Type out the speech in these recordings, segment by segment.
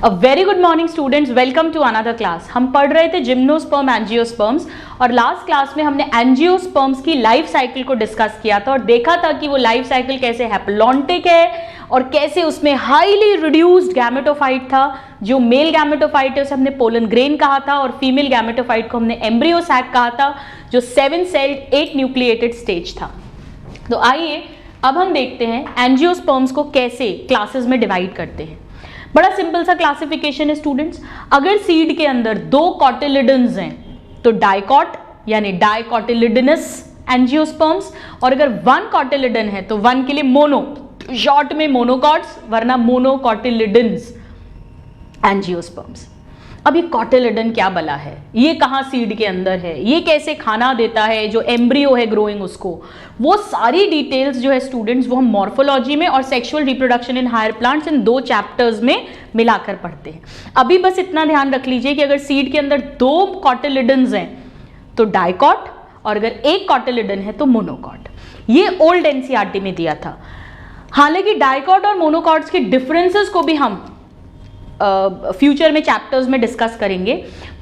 A very good morning students, welcome to another class. हम पढ़ रहे थे जिम्नोस्पर्म एंजियोस्पर्म्स और लास्ट क्लास में हमने एंजियोस्पर्म्स की लाइफ साइकिल को डिस्कस किया था और देखा था कि वो लाइफ साइकिल कैसे हैप्लॉन्टिक है और कैसे उसमें हाईली रिड्यूस्ड गैमेटोफाइट था। जो मेल गैमेटोफाइट है उसे हमने पोलन ग्रेन कहा था और फीमेल गैमेटोफाइट को हमने एम्ब्रियो सैक कहा था, जो 7 सेल्ड 8 न्यूक्लिएटेड स्टेज था। तो आइए अब हम देखते हैं एंजियोस्पर्म्स को कैसे क्लासेस में डिवाइड करते हैं। बड़ा सिंपल सा क्लासिफिकेशन है स्टूडेंट्स। अगर सीड के अंदर 2 कॉटिलिडन्स हैं तो डाइकॉट यानी डाइकॉटिलिडनस एंजियोस्पर्म्स, और अगर 1 कॉटिलिडन है तो 1 के लिए मोनो, शॉर्ट में मोनोकॉट्स वरना मोनोकॉटिलिडन्स एंजियोस्पर्म्स। अब ये कॉटिलिडन क्या बला है, ये कहाँ सीड के अंदर है, ये कैसे खाना देता है, जो एम्ब्रियो है ग्रोइंग उसको, वो सारी डिटेल्स जो है स्टूडेंट्स वो हम मॉर्फोलॉजी में और sexual reproduction in higher plants in 2 chapters में मिलाकर पढ़ते हैं। अभी बस इतना ध्यान रख लीजिए कि अगर सीड के अंदर 2 कॉटिलिडन्स हैं तो डाइकॉट और अगर 1 कॉटिलिडन है तो मोनोकॉट। ये ओल्ड एनसीईआरटी में दिया था। हालांकि डाइकॉट और मोनोकॉट्स के डिफरेंसेस को भी हम फ्यूचर में चैप्टर्स में डिस्कस करेंगे,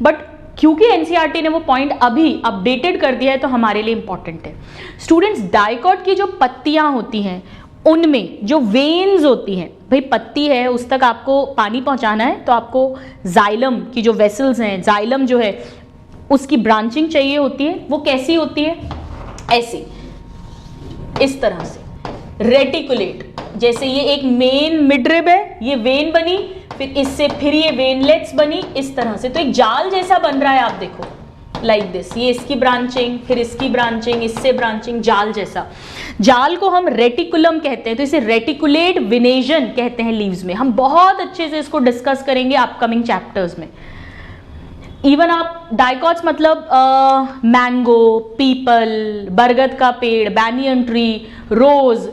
बट क्योंकि एनसीईआरटी ने वो पॉइंट अभी अपडेटेड कर दिया है तो हमारे लिए इंपॉर्टेंट है। स्टूडेंट्स, डाइकॉट की जो पत्तियां होती हैं उनमें जो वेन्स होती हैं, भाई पत्ती है उस तक आपको पानी पहुंचाना है तो आपको जाइलम की जो वेसल्स हैं, जाइलम जो है उसकी ब्रांचिंग चाहिए होती है। वो कैसी होती है, ऐसी, इस तरह से रेटिकुलेट। जैसे ये एक मेन मिडरिब है, ये वेन बनी, फिर इससे फिर ये वेनलेट्स बनी, इस तरह से। तो एक जाल जैसा बन रहा है, आप देखो लाइक दिस। ये इसकी ब्रांचिंग, फिर इसकी ब्रांचिंग, इससे ब्रांचिंग, जाल जैसा। जाल को हम रेटिकुलम कहते हैं, तो इसे रेटिकुलेट विनेजन कहते हैं लीव्स में। हम बहुत अच्छे से इसको डिस्कस करेंगे अपकमिंग चैप्टर्स में। इवन आप डाइकॉट्स मतलब मैंगो, पीपल, बरगद का पेड़, बैनियन ट्री, रोज,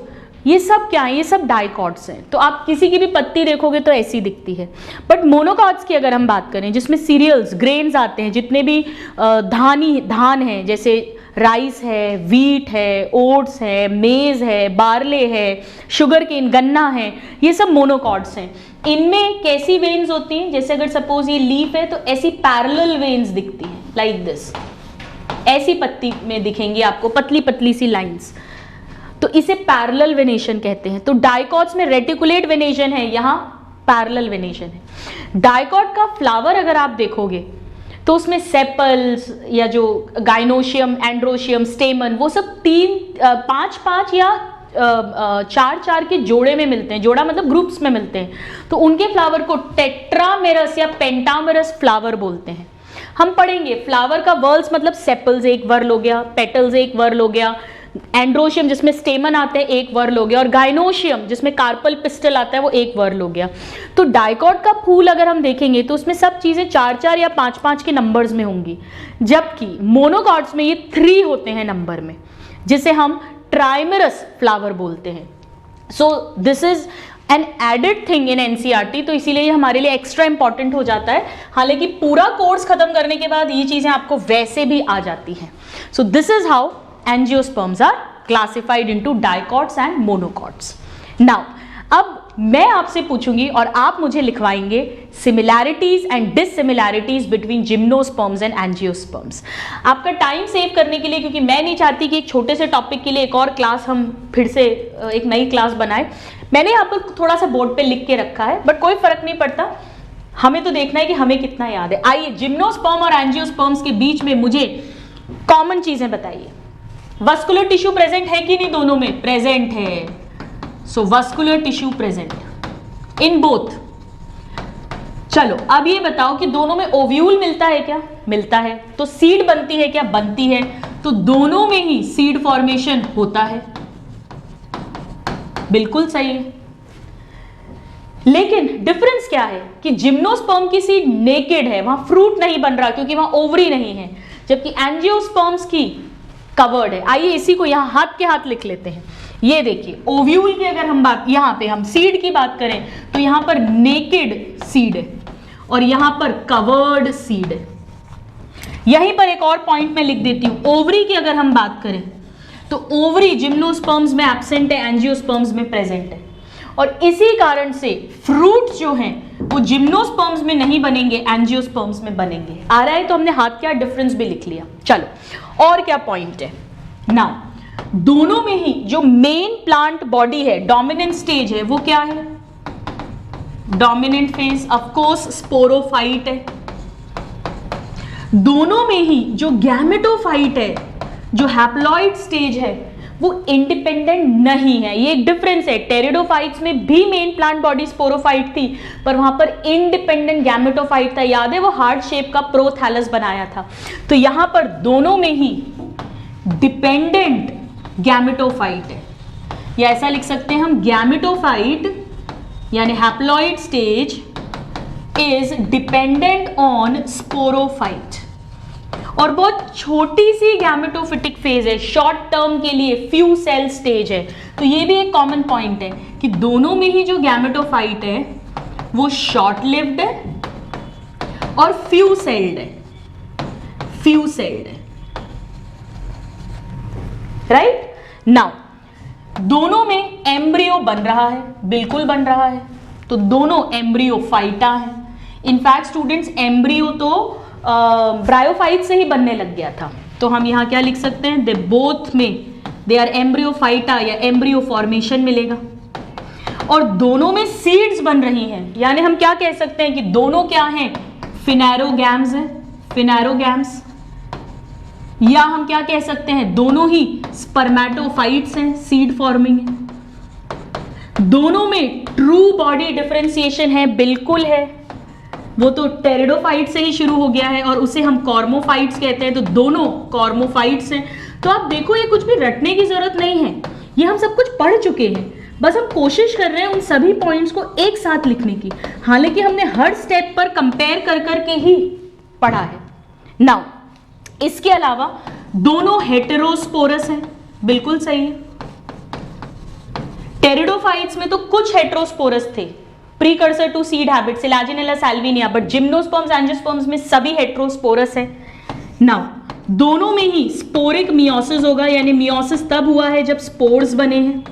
ये सब क्या है, ये सब डाइकॉट्स हैं। तो आप किसी की भी पत्ती देखोगे तो ऐसी दिखती है। बट मोनोकॉट्स की अगर हम बात करें, जिसमें सीरियल्स, ग्रेन्स आते हैं, जितने भी धान हैं, जैसे राइस है, वीट है, ओट्स है, मेज है, बार्ले है, शुगर केन, गन्ना है, ये सब मोनोकॉट्स हैं। इनमें कैसी वेन्स होती हैं, जैसे अगर सपोज ये लीफ है तो ऐसी पैरेलल वेन्स दिखती हैं लाइक दिस। ऐसी पत्ती में दिखेंगी आपको पतली पतली सी लाइंस, तो इसे पैरेलल वेनेशन कहते हैं। तो डाइकॉट्स में रेटिकुलेट वेनेशन है, यहाँ पैरेलल वेनेशन है। डाइकॉट का फ्लावर अगर आप देखोगे तो उसमें सेपल्स या जो गाइनोशियम, एंड्रोशियम, स्टेमन, वो सब 5-5 या 4-4 के जोड़े में मिलते हैं। जोड़ा मतलब ग्रुप्स में मिलते हैं। तो उनके फ्लावर को टेट्रामेरस या पेंटामेरस फ्लावर बोलते हैं। हम पढ़ेंगे फ्लावर का वर्ल्स मतलब सेपल्स एक वर्ल हो गया, पेटल्स एक वर्ल हो गया, एंड्रोशियम जिसमें स्टेमन आते हैं एक वर्ल हो गया, और गाइनोशियम जिसमें कार्पल पिस्टल आता है वो एक वर्ल हो गया। तो डाइकॉट का फूल अगर हम देखेंगे तो उसमें सब चीजें 4-4 या 5-5 के नंबर्स में होंगी, जबकि मोनोकॉट्स में ये 3 होते हैं नंबर में, जिसे हम ट्राइमेरस फ्लावर बोलते हैं। So this is an added thing in NCERT, तो इसीलिए हमारे लिए एक्स्ट्रा इंपॉर्टेंट हो जाता है। हालांकि पूरा कोर्स खत्म करने के बाद ये चीजें आपको वैसे भी आ जाती हैं। So this is how angiosperms are classified into dicots and monocots. Now अब मैं आपसे पूछूंगी और आप मुझे लिखवाएंगे similarities and dissimilarities between gymnosperms and angiosperms. आपका टाइम सेव करने के लिए, क्योंकि मैं नहीं चाहती कि एक छोटे से टॉपिक के लिए एक और क्लास हम फिर से एक नई क्लास बनाए, मैंने यहाँ पर थोड़ा सा बोर्ड पे लिख के रखा है, बट कोई फर्क नहीं पड़ता, हमें तो देखना है कि हमें कितना याद है। आइए जिम्नोस्पर्म और एंजियोस्पर्म्स के बीच में मुझे कॉमन चीजें बताइए। वस्कुलर टिश्यू प्रेजेंट है कि नहीं, दोनों में प्रेजेंट है। So vascular tissue present in both. चलो अब ये बताओ कि दोनों में ओव्यूल मिलता है क्या, मिलता है। तो सीड बनती है क्या, बनती है। तो दोनों में ही सीड फॉर्मेशन होता है, बिल्कुल सही है। लेकिन डिफरेंस क्या है कि जिम्नोस्पर्म की सीड नेकेड है, वहां फ्रूट नहीं बन रहा क्योंकि वहां ओवरी नहीं है, जबकि एंजियोस्पर्म्स की कवर्ड है। आइए इसी को यहां हाथ के हाथ लिख लेते हैं। ये देखिए ओव्यूल की अगर हम बात, यहां पे हम सीड की बात करें तो यहां पर नेकेड सीड है और यहां पर कवर्ड सीड है। यहीं पर एक और पॉइंट मैं लिख देती हूं, ओवरी की अगर हम बात करें तो ओवरी जिम्नोस्पर्म्स में एब्सेंट है, एंजियोस्पर्म्स में प्रेजेंट है। और इसी कारण से फ्रूट जो हैं वो जिम्नोस्पर्म्स में नहीं बनेंगे, एंजियोस्पर्म्स में बनेंगे। आ रहा है? तो हमने हाथ क्या डिफरेंस भी लिख लिया। चलो और क्या पॉइंट है नाउ, दोनों में ही जो मेन प्लांट बॉडी है, डोमिनेंट स्टेज है, वो क्या है? Dominant phase, of course sporophyte है। दोनों में ही जो गैमेटोफाइट है, जो हैप्लॉइड स्टेज है, वो इंडिपेंडेंट नहीं है। ये एक डिफरेंस है। टेरिडोफाइट्स में भी मेन प्लांट बॉडी स्पोरोफाइट थी, पर वहां पर इंडिपेंडेंट गैमेटोफाइट था। याद है वो हार्ट शेप का प्रोथैलस बनाया था। तो यहां पर दोनों में ही डिपेंडेंट गैमेटोफाइट है, या ऐसा लिख सकते हैं हम, गैमेटोफाइट यानी haploid stage is dependent on sporophyte. और बहुत छोटी सी गैमेटोफिटिक फेज है, शॉर्ट टर्म के लिए फ्यू सेल स्टेज है। तो ये भी एक कॉमन पॉइंट है कि दोनों में ही जो गैमेटोफाइट है वो शॉर्ट लिव्ड है और फ्यू सेल्ड है, फ्यू सेल्ड है, राइट। नाउ दोनों में एम्ब्रियो बन रहा है, बिल्कुल बन रहा है, तो दोनों एम्ब्रियोफाइटा है। इनफैक्ट स्टूडेंट्स, एम्ब्रियो तो ब्रायोफाइट से ही बनने लग गया था। तो हम यहां क्या लिख सकते हैं? दे बोथ में दे आर एम्ब्रियोफाइटा या एम्ब्रियो फॉर्मेशन मिलेगा। और दोनों में सीड्स बन रही हैं, यानी हम क्या कह सकते हैं कि दोनों क्या हैं? फिनेरोगैम्स हैं, फिनेरोगैम्स। या हम क्या कह सकते हैं? दोनों ही स्पर्मेटोफाइट्स हैं, सीड फॉर्मिंग है। दोनों में ट्रू बॉडी डिफरेंशिएशन है, बिल्कुल है। वो तो टेरिडोफाइट से ही शुरू हो गया है और उसे हम कॉर्मोफाइट्स कहते हैं, तो दोनों कॉर्मोफाइट्स हैं। तो आप देखो, ये कुछ भी रटने की जरूरत नहीं है, ये हम सब कुछ पढ़ चुके हैं। बस हम कोशिश कर रहे हैं उन सभी पॉइंट्स को एक साथ लिखने की, हालांकि हमने हर स्टेप पर कंपेयर कर करके ही पढ़ा है। नाउ इसके अलावा दोनों हेटेरोस्पोरस हैं, बिल्कुल सही है। टेरिडोफाइट्स में तो कुछ हेटेरोस्पोरस थे, precursor to seed habit, Selaginella Salvinia, but gymnosperms angiosperms में सभी हेटेरोस्पोरस है। नाउ दोनों में ही स्पोरिक मियोसिस होगा, यानी मियोसिस तब हुआ है जब स्पोर्स बने हैं।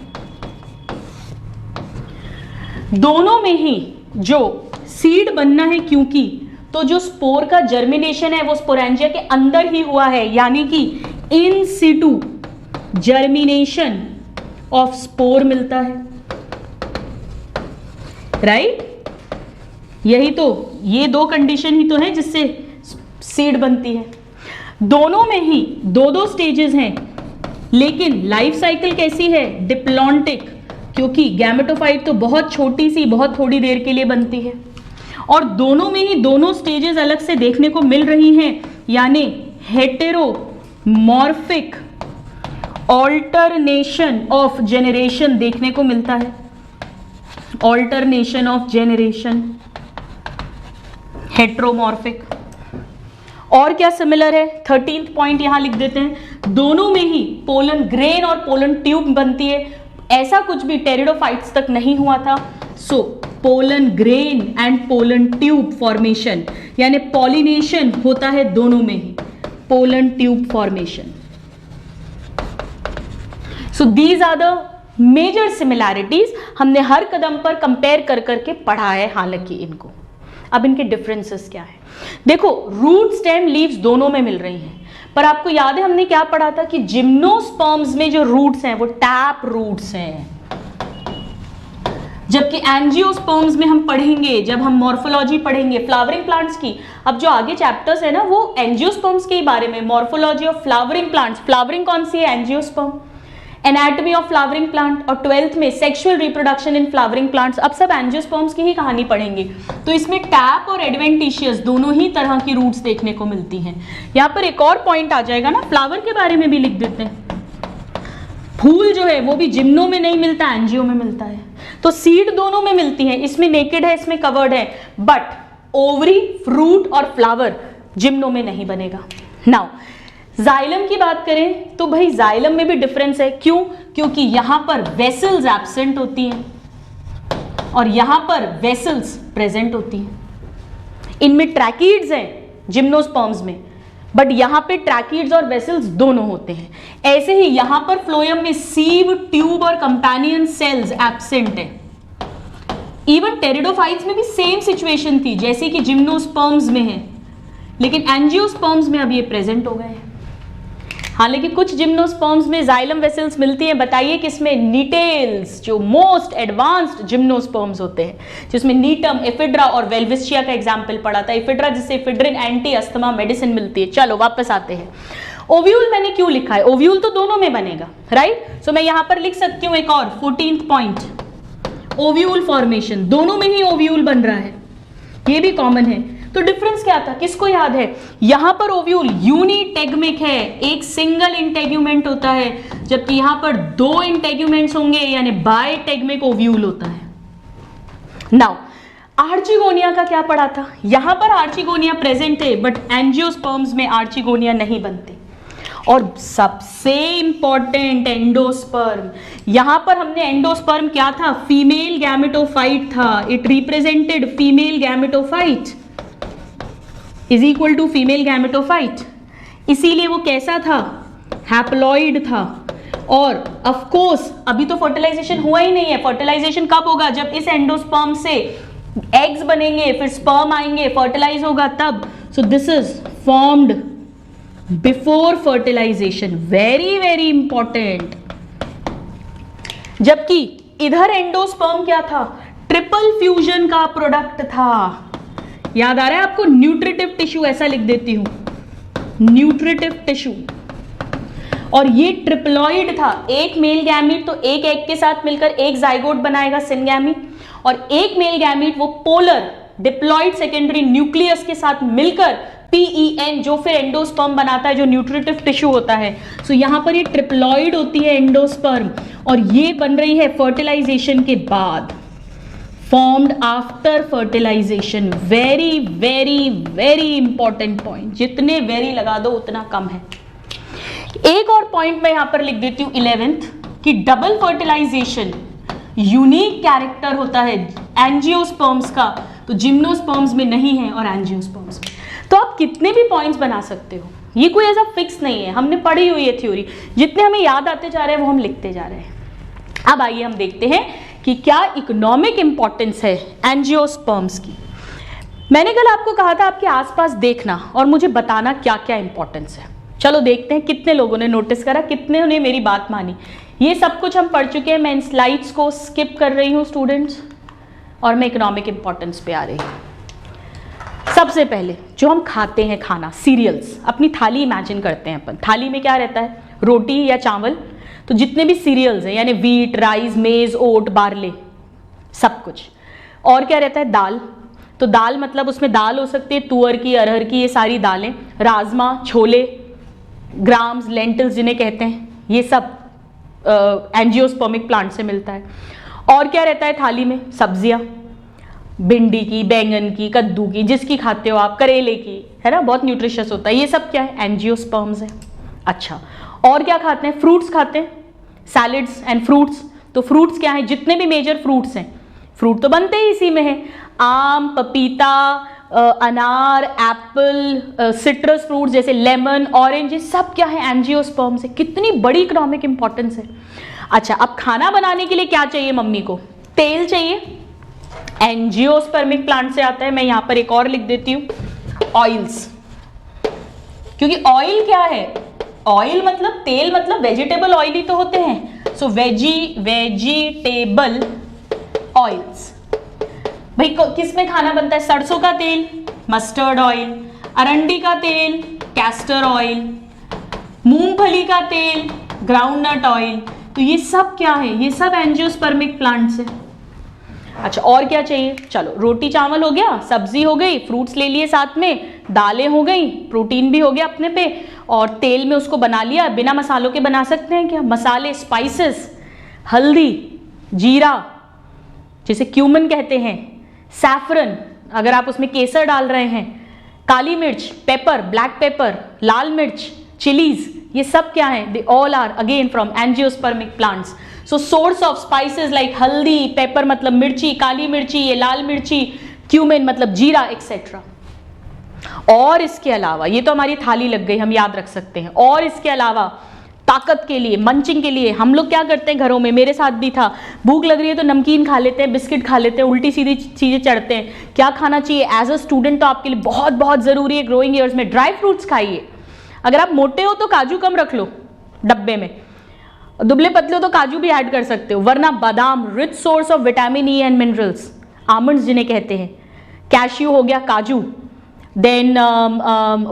दोनों में ही जो सीड बनना है, क्योंकि तो जो स्पोर का जर्मिनेशन है वो स्पोरेंजिया के अंदर ही हुआ है, यानी कि इन सिटू जर्मिनेशन ऑफ स्पोर मिलता है, राइट। यही तो, ये दो कंडीशन ही तो है जिससे सीड बनती है। दोनों में ही दो दो स्टेजेस हैं, लेकिन लाइफ साइकिल कैसी है? डिप्लॉन्टिक, क्योंकि गैमेटोफाइट तो बहुत छोटी सी, बहुत थोड़ी देर के लिए बनती है। और दोनों में ही दोनों स्टेजेस अलग से देखने को मिल रही हैं, यानी हेटेरोमॉर्फिक ऑल्टरनेशन ऑफ जेनरेशन देखने को मिलता है। Alternation of generation, heteromorphic. और क्या सिमिलर है? 13th पॉइंट यहां लिख देते हैं, दोनों में ही पोलन ग्रेन और पोलन ट्यूब बनती है। ऐसा कुछ भी टेरिडोफाइट्स तक नहीं हुआ था। So pollen grain and pollen tube formation, यानी पॉलिनेशन होता है दोनों में ही, pollen tube formation. So these are the major similarities. हमने हर कदम पर कंपेयर कर करके पढ़ा है हालांकि इनको। अब इनके डिफरेंसेस क्या है? देखो, रूट स्टेम लीव्स दोनों में मिल रही हैं, पर आपको याद है हमने क्या पढ़ा था कि जिम्नोस्पर्म्स में जो रूट्स हैं वो टैप रूट्स हैं, जबकि एंजियोस्पर्म्स में हम पढ़ेंगे जब हम मॉर्फोलॉजी पढ़ेंगे फ्लावरिंग प्लांट्स की। अब जो आगे चैप्टर्स है ना वो एंजियोस्पर्म्स के बारे में, morphology of flowering plants. Flowering कौन सी है? Angiosperm. Anatomy of flowering plant, और 12th में sexual reproduction in flowering plants. अब सब एंजियोस्पर्म्स की ही कहानी पढ़ेंगे। तो इसमें टैप और एडवेंटिशियस दोनों ही तरह की रूट्स देखने को मिलती हैं। यहाँ पर एक और पॉइंट आ जाएगा ना, फ्लावर के बारे में भी लिख देते हैं। फूल जो है वो भी जिम्नो में नहीं मिलता, एंजियो में मिलता है। तो सीड दोनों में मिलती है, इसमें नेकेड है, इसमें कवर्ड है, बट ओवरी, फ्रूट और फ्लावर जिम्नो में नहीं बनेगा। नाउ जाइलम की बात करें तो भाई जाइलम में भी डिफरेंस है। क्यों? क्योंकि यहां पर वेसल्स एब्सेंट होती हैं और यहां पर वेसल्स प्रेजेंट होती हैं। इनमें ट्रैकीड्स हैं जिम्नोस्पर्म्स में, बट यहां पे ट्रैकीड्स और वेसल्स दोनों होते हैं। ऐसे ही यहां पर फ्लोएम में सीव, ट्यूब और कंपेनियन सेल्स एब्सेंट है। इवन टेरिडोफाइट्स में भी सेम सिचुएशन थी जैसे कि जिम्नोस्पर्म्स में है, लेकिन एंजियोस्पर्म्स में अब ये प्रेजेंट हो गए हैं। हालांकि कुछ जिम्नोस्पर्म्स में जाइलम वेसल्स मिलती हैं, बताइए किसमें? नीटेल्स, जो मोस्ट एडवांस्ड जिम्नोस्पर्म्स होते हैं, जिसमें नीटम, एफिड्रा और वेल्विस्चिया का एग्जाम्पल पढ़ा था। एफिड्रा जिससे एफिड्रिन एंटी अस्थमा मेडिसिन मिलती है। चलो वापस आते हैं। ओव्यूल मैंने क्यों लिखा है? ओव्यूल तो दोनों में बनेगा, राइट? सो मैं यहां पर लिख सकती हूं एक और 14th पॉइंट, ओव्यूल फॉर्मेशन, दोनों में ही ओव्यूल बन रहा है, ये भी कॉमन है। तो डिफरेंस क्या था, किसको याद है? यहां पर ओव्यूल यूनिटेगमिक है, एक सिंगल इंटेग्यूमेंट होता है, जबकि यहां पर 2 इंटेग्यूमेंट्स होंगे, यानी बायटेगमिक ओव्यूल होता है। नाउ आर्चिगोनिया का क्या पढ़ा था? यहां पर आर्चिगोनिया प्रेजेंट है, बट एंजियोस्पर्म्स में आर्चिगोनिया नहीं बनते। और सबसे इंपॉर्टेंट एंडोस्पर्म, यहां पर हमने एंडोस्पर्म क्या था? फीमेल गैमेटोफाइट था। It represented female gametophyte is equal to female gametophyte, इसीलिए वो कैसा था? हैप्लॉइड था। और ऑफ कोर्स अभी तो फर्टिलाइजेशन हुआ ही नहीं है। फर्टिलाइजेशन कब होगा? जब इस एंडोस्पर्म से एग्स बनेंगे, फिर स्पर्म आएंगे, फर्टिलाइज होगा तब। So this is formed before fertilisation, very very important. जबकि इधर एंडोस्पर्म क्या था? ट्रिपल फ्यूजन का प्रोडक्ट था। याद आ रहा है आपको? न्यूट्रिटिव टिश्यू, ऐसा लिख देती हूं, न्यूट्रिटिव टिश्यू। और ये ट्रिप्लॉइड था, एक मेल गैमीट तो एक एग के साथ मिलकर एक जाइगोट बनाएगा, सिनगैमी, और एक मेल गैमीट वो पोलर डिप्लॉइड सेकेंडरी न्यूक्लियस के साथ मिलकर PEN, जो फिर एंडोस्पर्म बनाता है, जो न्यूट्रिटिव टिश्यू होता है। सो यहां पर ये ट्रिप्लॉइड होती है एंडोस्पर्म, और ये बन रही है फर्टिलाइजेशन के बाद, formed after fertilisation. Very very very important point, जितने वेरी लगा दो उतना कम है। एक और पॉइंट मैं यहां पर लिख देती हूं 11th, कि डबल फर्टिलाइजेशन यूनिक कैरेक्टर होता है एंजियोस्पर्म्स का, तो जिम्नोस्पर्म्स में नहीं है और एंजियोस्पर्म्स में। तो आप कितने भी पॉइंट्स बना सकते हो, ये कोई ऐसा फिक्स नहीं है, हमने पढ़ी हुई है थ्योरी, जितने हमें याद आते जा रहे हैं वो हम लिखते जा रहे हैं। अब आइए हम देखते हैं कि क्या इकोनॉमिक इंपॉर्टेंस है एंजियोस्पर्म्स की। मैंने कल आपको कहा था आपके आसपास देखना और मुझे बताना क्या क्या इंपॉर्टेंस है। चलो देखते हैं कितने लोगों ने नोटिस करा, कितने ने मेरी बात मानी। ये सब कुछ हम पढ़ चुके हैं, मैं इन स्लाइड्स को स्किप कर रही हूँ स्टूडेंट्स, और मैं इकोनॉमिक इंपॉर्टेंस पे आ रही हूँ। सबसे पहले जो हम खाते हैं खाना, सीरियल्स, अपनी थाली इमेजिन करते हैं अपन। थाली में क्या रहता है? रोटी या चावल। तो जितने भी सीरियल्स हैं, यानी वीट, राइस, मेज, ओट, बार्ले, सब कुछ। और क्या रहता है? दाल। तो दाल मतलब उसमें दाल हो सकती है तुअर की, अरहर की, ये सारी दालें, राजमा, छोले, ग्राम्स, लेंटिल्स जिन्हें कहते हैं, ये सब एंजियोस्पर्मिक प्लांट से मिलता है। और क्या रहता है थाली में? सब्जियां, भिंडी की, बैंगन की, कद्दू की, जिसकी खाते हो आप, करेले की, है ना, बहुत न्यूट्रिशियस होता है। ये सब क्या है? एंजियोस्पर्म्स है। अच्छा, और क्या खाते हैं? फ्रूट्स खाते हैं, सैलिड्स एंड फ्रूट्स। तो फ्रूट्स क्या है? जितने भी मेजर फ्रूट्स हैं, फ्रूट तो बनते ही इसी में है, आम, पपीता, अनार, एप्पल, सिट्रस फ्रूट्स जैसे लेमन, ऑरेंज, ये सब क्या है? एंजियोस्पर्म्स है। कितनी बड़ी इकोनॉमिक इंपॉर्टेंस है। अच्छा, अब खाना बनाने के लिए क्या चाहिए मम्मी को? तेल चाहिए, एंजियोस्पर्मिक प्लांट से आता है। मैं यहां पर एक और लिख देती हूं, ऑयल्स, क्योंकि ऑयल क्या है? ऑयल मतलब तेल, मतलब वेजिटेबल ऑयल ही तो होते हैं। सो वेजिटेबल ऑयल्स। भाई किस में खाना बनता है? सरसों का तेल, मस्टर्ड ऑयल, अरंडी का तेल, कैस्टर ऑयल, मूंगफली का तेल, ग्राउंडनट ऑयल। तो ये सब क्या है? ये सब एंजियोस्पर्मिक प्लांट्स है। अच्छा, और क्या चाहिए? चलो, रोटी चावल हो गया, सब्जी हो गई, फ्रूट्स ले लिए साथ में, दालें हो गई, प्रोटीन भी हो गया अपने पे, और तेल में उसको बना लिया। बिना मसालों के बना सकते हैं क्या? मसाले, स्पाइसेस, हल्दी, जीरा जिसे क्यूमन कहते हैं, सैफरन अगर आप उसमें केसर डाल रहे हैं, काली मिर्च, पेपर, ब्लैक पेपर, लाल मिर्च, चिलीज, ये सब क्या है? They all are again from angiospermic plants. So source of spices like haldi, pepper मतलब मिर्ची, काली मिर्ची, ये लाल मिर्ची, क्यूमिन मतलब जीरा, एक्सेट्रा। और इसके अलावा, ये तो हमारी थाली लग गई, हम याद रख सकते हैं। और इसके अलावा ताकत के लिए, मंचिंग के लिए। हम लोग क्या करते हैं घरों में, मेरे साथ भी था, भूख लग रही है तो नमकीन खा लेते हैं, बिस्किट खा लेते हैं, उल्टी सीधी चीजें चढ़ते हैं। क्या खाना चाहिए एज अ स्टूडेंट, तो आपके लिए बहुत बहुत जरूरी है ग्रोइंग ईयर्स में, ड्राई फ्रूट्स खाइए। अगर आप मोटे हो तो काजू कम रख लो डब्बे में, दुबले पतले हो तो काजू भी ऐड कर सकते हो, वरना बादाम rich source of vitamin E and minerals, almonds जिन्हें कहते हैं, कैश्यू हो गया, काजू, देन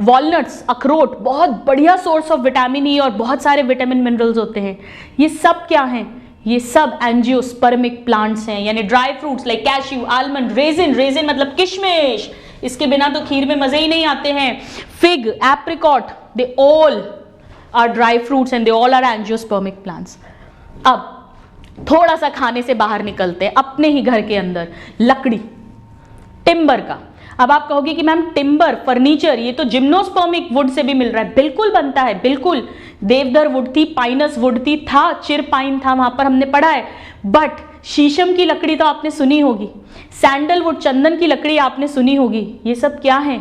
वॉलनट्स, अखरोट, बहुत बढ़िया सोर्स ऑफ विटामिन ई और बहुत सारे विटामिन मिनरल्स होते हैं। ये सब क्या हैं, ये सब एंजियोस्पर्मिक प्लांट्स हैं, यानी dry fruits like cashew, almond, resin, resin मतलब किशमिश, इसके बिना तो खीर में मजे ही नहीं आते हैं, fig, apricot, they all are dry fruits and they all are angiospermic plants. अब थोड़ा सा खाने से बाहर निकलते हैं, अपने ही घर के अंदर, लकड़ी, टिम्बर का। अब आप कहोगे कि मैम टिम्बर, फर्नीचर, ये तो जिम्नोस्पर्मिक वुड से भी मिल रहा है। बिल्कुल बनता है, बिल्कुल। देवदार वुड थी, पाइनस वुड थी, था चिर पाइन था, वहां पर हमने पढ़ा है। बट शीशम की लकड़ी तो आपने सुनी होगी, सैंडलवुड, चंदन की लकड़ी आपने सुनी होगी। ये सब क्या है,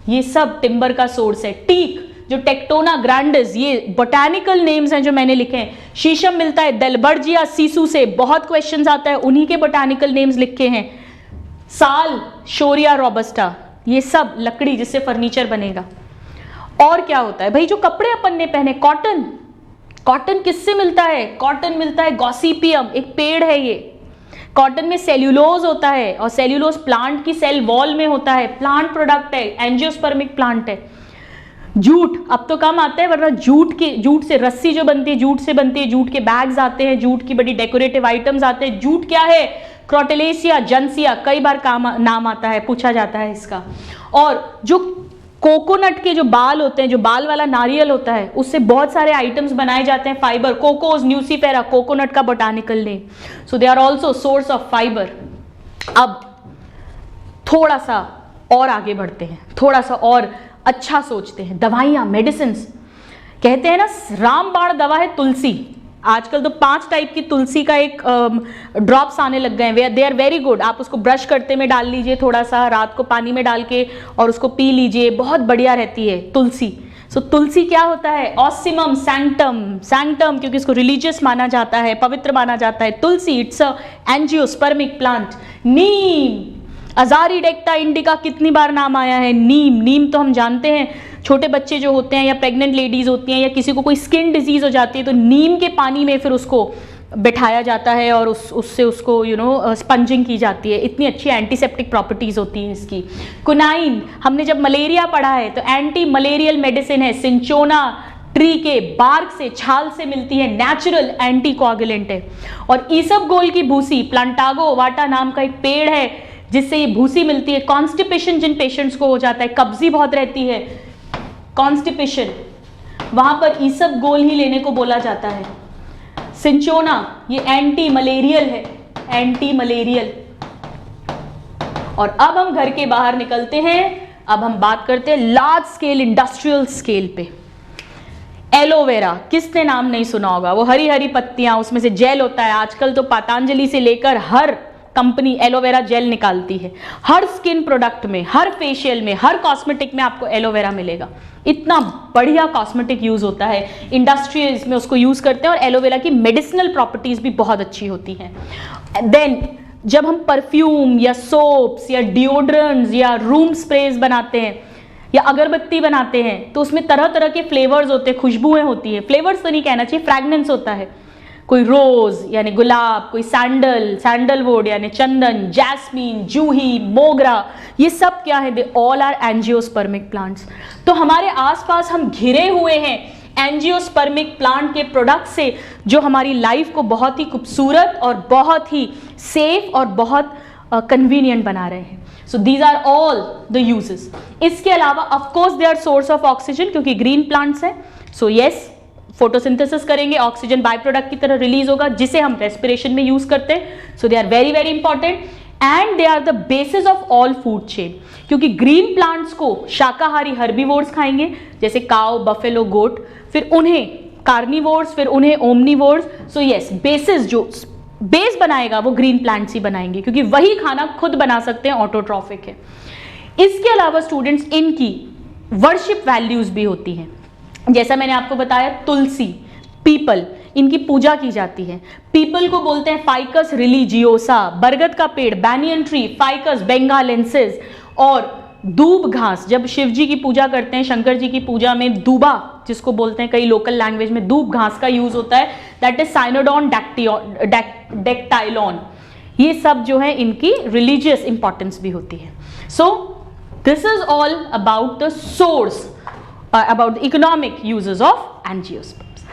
ये सब टिम्बर का सोर्स है। टीक, जो टेक्टोना ग्रैंडिस, ये बोटैनिकल नेम्स हैं जो मैंने लिखे हैं। शीशम मिलता है देलबर्जिया सीसू से, बहुत क्वेश्चंस आता है, उन्हीं के बोटैनिकल नेम्स लिखे हैं। साल, शोरिया रोबस्टा, ये सब लकड़ी जिससे फर्नीचर बनेगा। और क्या होता है भाई, जो कपड़े अपन ने पहने, कॉटन, कॉटन किससे मिलता है, कॉटन मिलता है गॉसिपियम, एक पेड़ है ये। कॉटन में सेल्यूलोज होता है और सेल्यूलोज प्लांट की सेल वॉल में होता है, प्लांट प्रोडक्ट है, एंजियोस्पर्मिक प्लांट है। जूट अब तो कम आता है, वरना जूट से रस्सी जो बनती है, जूट से बनती है, जूट के बैग्स आते हैं, जूट की बड़ी डेकोरेटिव आइटम्स आते हैं। जूट क्या है, क्रोटेलेसिया, जनसिया, कई बार नाम आता है, पूछा जाता है इसका। और जो कोकोनट के जो बाल होते हैं, जो बाल वाला नारियल होता है, उससे बहुत सारे आइटम्स बनाए जाते हैं, फाइबर, कोकोस न्यूसीफेरा, कोकोनट का botanical name, so they are also source of fibre. अब थोड़ा सा और आगे बढ़ते हैं, थोड़ा सा और अच्छा सोचते हैं। दवाइयाँ, मेडिसिन, कहते हैं ना रामबाण दवा है तुलसी। आजकल तो 5 टाइप की तुलसी का एक ड्रॉप्स आने लग गए हैं, दे आर वेरी गुड। आप उसको ब्रश करते में डाल लीजिए, थोड़ा सा रात को पानी में डाल के और उसको पी लीजिए, बहुत बढ़िया रहती है तुलसी। सो तुलसी क्या होता है, ऑसिमम सैंक्टम, सैंक्टम क्योंकि इसको रिलीजियस माना जाता है, पवित्र माना जाता है। Tulsi, it's a angiospermic plant. Neem, अजारीडेक्टा इंडिका, कितनी बार नाम आया है। नीम, नीम तो हम जानते हैं, छोटे बच्चे जो होते हैं या प्रेग्नेंट लेडीज होती हैं या किसी को कोई स्किन डिजीज हो जाती है तो नीम के पानी में फिर उसको बिठाया जाता है और उससे उसको स्पंजिंग की जाती है। इतनी अच्छी एंटीसेप्टिक प्रॉपर्टीज होती हैं इसकी। कुनाइन, हमने जब मलेरिया पढ़ा है तो एंटी मलेरियल मेडिसिन है, सिंचोना ट्री के बार्क से, छाल से मिलती है, नेचुरल एंटी कोआगुलेंट है। और ईसबगोल की भूसी, प्लांटागो ओवाटा नाम का एक पेड़ है जिससे ये भूसी मिलती है। कॉन्स्टिपेशन जिन पेशेंट्स को हो जाता है, कब्जी बहुत रहती है, कॉन्स्टिपेशन, वहां पर ईसबगोल ही लेने को बोला जाता है। सिंचोना, ये एंटी मलेरियल है, एंटी मलेरियल। और अब हम घर के बाहर निकलते हैं, अब हम बात करते हैं लार्ज स्केल इंडस्ट्रियल स्केल पे। एलोवेरा, किसने नाम नहीं सुना होगा, वो हरी हरी पत्तियां, उसमें से जेल होता है। आजकल तो पतंजलि से लेकर हर कंपनी एलोवेरा जेल निकालती है। हर स्किन प्रोडक्ट में, हर फेशियल में, हर कॉस्मेटिक में आपको एलोवेरा मिलेगा। इतना बढ़िया कॉस्मेटिक यूज होता है, इंडस्ट्रीज में उसको यूज करते हैं और एलोवेरा की मेडिसिनल प्रॉपर्टीज भी बहुत अच्छी होती हैं। देन जब हम परफ्यूम या सोप्स या डिओड्रेंट्स या रूम स्प्रेज बनाते हैं या अगरबत्ती बनाते हैं तो उसमें तरह तरह के फ्लेवर्स होते हैं, खुशबुएं होती है। फ्लेवर्स तो नहीं कहना चाहिए, फ्रैग्रेंस होता है। कोई रोज यानी गुलाब, कोई सैंडलवुड यानी चंदन, जैस्मीन, जूही, मोगरा, ये सब क्या है, they all are angiospermic plants. तो हमारे आसपास हम घिरे हुए हैं एंजियोस्पर्मिक प्लांट के प्रोडक्ट से, जो हमारी लाइफ को बहुत ही खूबसूरत और बहुत ही सेफ और बहुत कन्वीनियंट बना रहे हैं। So these are all the uses. इसके अलावा of course they are source of oxygen, क्योंकि ग्रीन प्लांट्स हैं। सो यस, फोटोसिंथेसिस करेंगे, ऑक्सीजन बाय प्रोडक्ट की तरह रिलीज होगा जिसे हम रेस्पिरेशन में यूज करते हैं। So they are very very important and they are the basis of all food chain, क्योंकि ग्रीन प्लांट्स को शाकाहारी हर्बीवोर्स खाएंगे जैसे काउ, बफेलो, गोट, फिर उन्हें कार्निवोर्स, फिर उन्हें ओमनिवोर्स। सो यस, बेसिस जो बेस बनाएगा वो ग्रीन प्लांट्स ही बनाएंगे, क्योंकि वही खाना खुद बना सकते हैं, ऑटोट्रॉफिक है। इसके अलावा स्टूडेंट्स, इनकी वर्शिप वैल्यूज भी होती हैं। जैसा मैंने आपको बताया, तुलसी, पीपल, इनकी पूजा की जाती है। पीपल को बोलते हैं फाइकस रिलीजियोसा, बरगद का पेड़ बैनियन ट्री, फाइकस बेंगालेंसिस, और दूब घास, जब शिव जी की पूजा करते हैं, शंकर जी की पूजा में दूबा, जिसको बोलते हैं कई लोकल लैंग्वेज में दूब घास का यूज होता है, दैट इज साइनोडॉन डेक्टाइलॉन। ये सब जो है इनकी रिलीजियस इंपॉर्टेंस भी होती है। So this is all about the source, about the economic uses of angiosperms.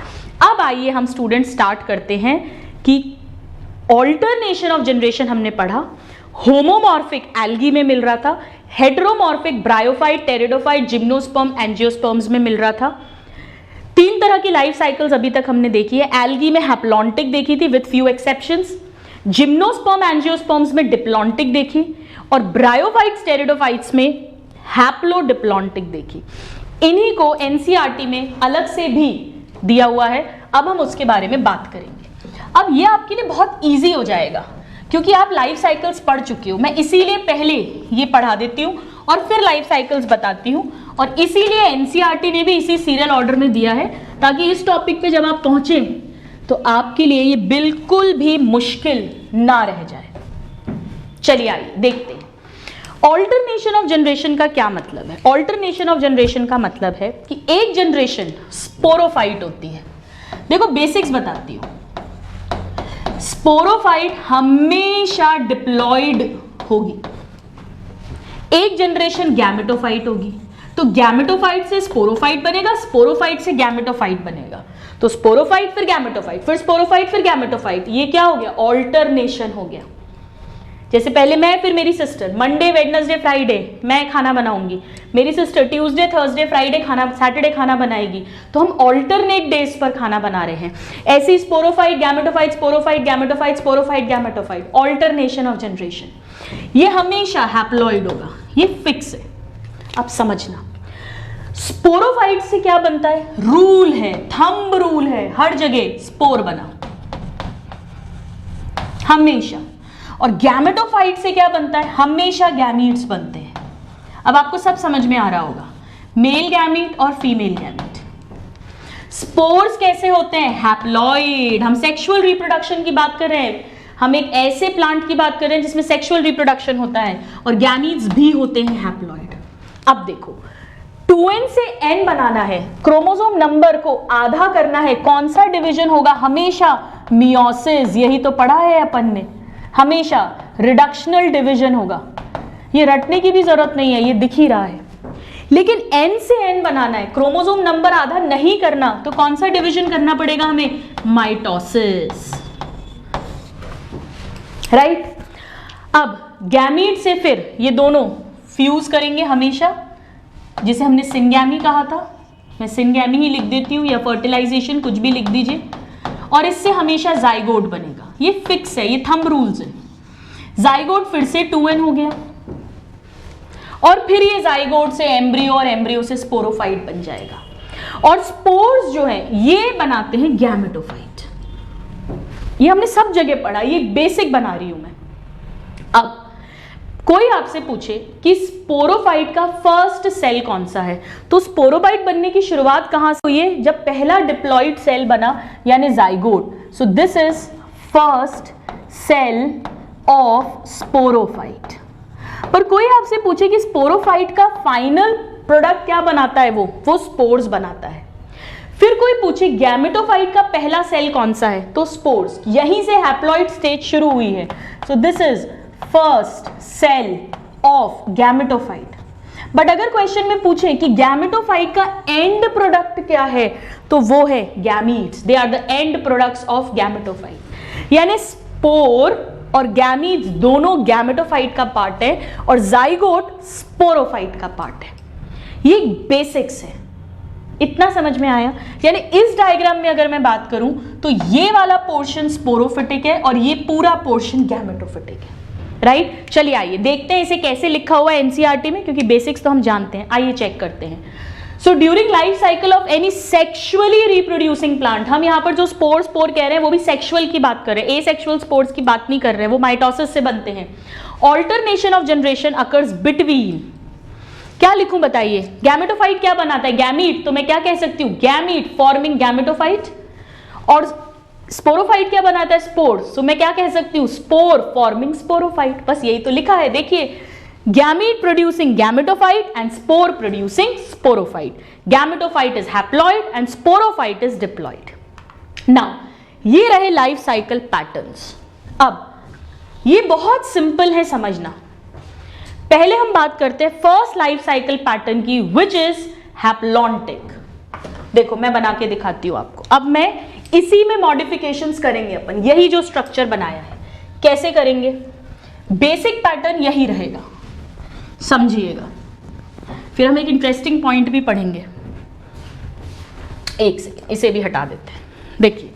अब आइए हम स्टूडेंट स्टार्ट करते हैं कि ऑल्टरनेशन ऑफ जनरेशन हमने पढ़ा, होमोमॉर्फिक एल्गी में मिल रहा था, heteromorphic bryophyte, pteridophyte, gymnosperm, angiosperms में मिल रहा था। 3 तरह की लाइफ साइकिल्स अभी तक हमने देखी है। एल्गी में हैप्लॉन्टिक देखी थी with few exceptions, gymnosperm angiosperms में डिप्लॉन्टिक देखी, और ब्रायोफाइट्स टेरिडोफाइट्स में हैप्लोडिप्लॉन्टिक देखी। इन्हीं को एनसीईआरटी में अलग से भी दिया हुआ है, अब हम उसके बारे में बात करेंगे। अब ये आपके लिए बहुत ईजी हो जाएगा क्योंकि आप लाइफ साइकिल्स पढ़ चुके हो। मैं इसीलिए पहले ये पढ़ा देती हूँ और फिर लाइफ साइकिल्स बताती हूँ, और इसीलिए एनसीईआरटी ने भी इसी सीरियल ऑर्डर में दिया है ताकि इस टॉपिक पे जब आप पहुंचे तो आपके लिए ये बिल्कुल भी मुश्किल ना रह जाए। चलिए आइए देखते हैं ऑल्टरनेशन ऑफ जनरेशन का क्या मतलब है। ऑल्टरनेशन ऑफ जनरेशन का मतलब है कि एक जनरेशन स्पोरोफाइट होती है। देखो बेसिक्स बताती हूँ। स्पोरोफाइट हमेशा डिप्लॉयड होगी। एक जनरेशन गैमेटोफाइट होगी, तो गैमेटोफाइट से स्पोरोफाइट बनेगा, स्पोरोफाइट से गैमेटोफाइट बनेगा, तो स्पोरोफाइट फिर गैमेटोफाइट, फिर स्पोरोफाइट फिर गैमेटोफाइट। ये क्या हो गया? ऑल्टरनेशन हो गया। जैसे पहले मैं फिर मेरी सिस्टर, मंडे वेडनेसडे फ्राइडे मैं खाना बनाऊंगी, मेरी सिस्टर ट्यूसडे थर्सडे फ्राइडे खाना, सैटरडे खाना बनाएगी, तो हम ऑल्टरनेट डेज पर खाना बना रहे हैं। ऐसी sporophyte gametophyte, sporophyte gametophyte, sporophyte gametophyte, alternation of generation. ये हमेशा हैप्लॉइड होगा, ये फिक्स है। अब समझना स्पोरोफाइट से क्या बनता है, रूल है, थंब रूल है, हर जगह स्पोर बना हमेशा। और गैमेटोफाइट से क्या बनता है, हमेशा गैमीट्स बनते हैं। अब आपको सब समझ में आ रहा होगा, मेल गैमीट और फीमेल गैमीट। स्पोर्स कैसे होते हैं, हैप्लॉइड। हम सेक्सुअल रिप्रोडक्शन की बात कर रहे हैं, हम एक ऐसे प्लांट की बात कर रहे हैं जिसमें सेक्सुअल रिप्रोडक्शन होता है और गैमीट्स भी होते हैं हैप्लॉइड। अब देखो 2n से n बनाना है, क्रोमोसोम नंबर को आधा करना है, कौन सा डिवीजन होगा, हमेशा मियोसिस। यही तो पढ़ा है अपन ने, हमेशा रिडक्शनल डिवीजन होगा। ये रटने की भी जरूरत नहीं है, ये दिख ही रहा है। लेकिन n से n बनाना है, क्रोमोसोम नंबर आधा नहीं करना, तो कौन सा डिवीजन करना पड़ेगा हमें, माइटोसिस, राइट। अब गैमीट से फिर ये दोनों फ्यूज करेंगे हमेशा, जिसे हमने सिंगैमी कहा था। मैं सिंगैमी ही लिख देती हूँ, या फर्टिलाइजेशन, कुछ भी लिख दीजिए। और इससे हमेशा जाइगोट बनेगा, ये फिक्स है, ये थंब रूल्स है। जाइगोट फिर से 2n हो गया, और फिर ये जाइगोट से एम्ब्रियो, और एम्ब्रियो से स्पोरोफाइट बन जाएगा। और स्पोर्स जो है ये बनाते हैं गैमेटोफाइट। ये हमने सब जगह पढ़ा, ये बेसिक बना रही हूं मैं। अब कोई आपसे पूछे कि स्पोरोफाइट का फर्स्ट सेल कौन सा है, तो स्पोरोफाइट बनने की शुरुआत कहां से हुई है, जब पहला डिप्लॉइड सेल बना, यानी zygote. So this is first cell of sporophyte. पर कोई आपसे पूछे कि स्पोरोफाइट का फाइनल प्रोडक्ट क्या बनाता है, वो स्पोर्स बनाता है। फिर कोई पूछे गैमेटोफाइट का पहला सेल कौन सा है, तो स्पोर्स। यहीं से हैप्लॉइड स्टेज शुरू हुई है। So this is first cell of gametophyte. But अगर क्वेश्चन में पूछे कि गैमेटोफाइट का एंड प्रोडक्ट क्या है, तो वो है gametes. They are the end products of gametophyte. यानी स्पोर और गैमीट्स दोनों गैमेटोफाइट का पार्ट है, और जाइगोट स्पोरोफाइट का पार्ट है। ये बेसिक्स है, इतना समझ में आया। यानी इस डायग्राम में अगर मैं बात करूं तो ये वाला पोर्शन स्पोरोफिटिक है और ये पूरा पोर्शन गैमेटोफिटिक है, राइट। चलिए आइए देखते हैं इसे कैसे लिखा हुआ है एनसीईआरटी में, क्योंकि बेसिक्स तो हम जानते हैं। आइए चेक करते हैं। So during life cycle of any sexually reproducing plant, हम यहाँ पर जो स्पोर कह रहे हैं वो भी सेक्सुअल की बात कर रहे हैं, एसेक्सुअल स्पोर्स की बात नहीं कर रहे हैं, वो माइटोसिस से बनते हैं। Alternation of generation occurs between, क्या लिखूं बताइए, गैमेटोफाइट क्या बनाता है, गैमीट, तो मैं क्या कह सकती हूं, गैमीट फॉर्मिंग गैमेटोफाइट, और स्पोरोफाइट क्या बनाता है? स्पोर। सो मैं क्या कह सकती हूँ? Spore forming sporophyte. बस यही तो लिखा है, देखिए, gamete producing gametophyte and spore producing sporophyte. Gametophyte is haploid and sporophyte is diploid. Now ये रहे लाइफ साइकिल पैटर्न्स। अब ये बहुत सिंपल है समझना। पहले हम बात करते हैं फर्स्ट लाइफ साइकिल पैटर्न की, विच इज हैप्लॉन्टिक। देखो मैं बना के दिखाती हूं आपको। अब मैं इसी में मॉडिफिकेशंस करेंगे अपन, यही जो स्ट्रक्चर बनाया है। कैसे करेंगे? बेसिक पैटर्न यही रहेगा, समझिएगा। फिर हम एक इंटरेस्टिंग पॉइंट भी पढ़ेंगे। एक सेकेंड, इसे भी हटा देते हैं। देखिए,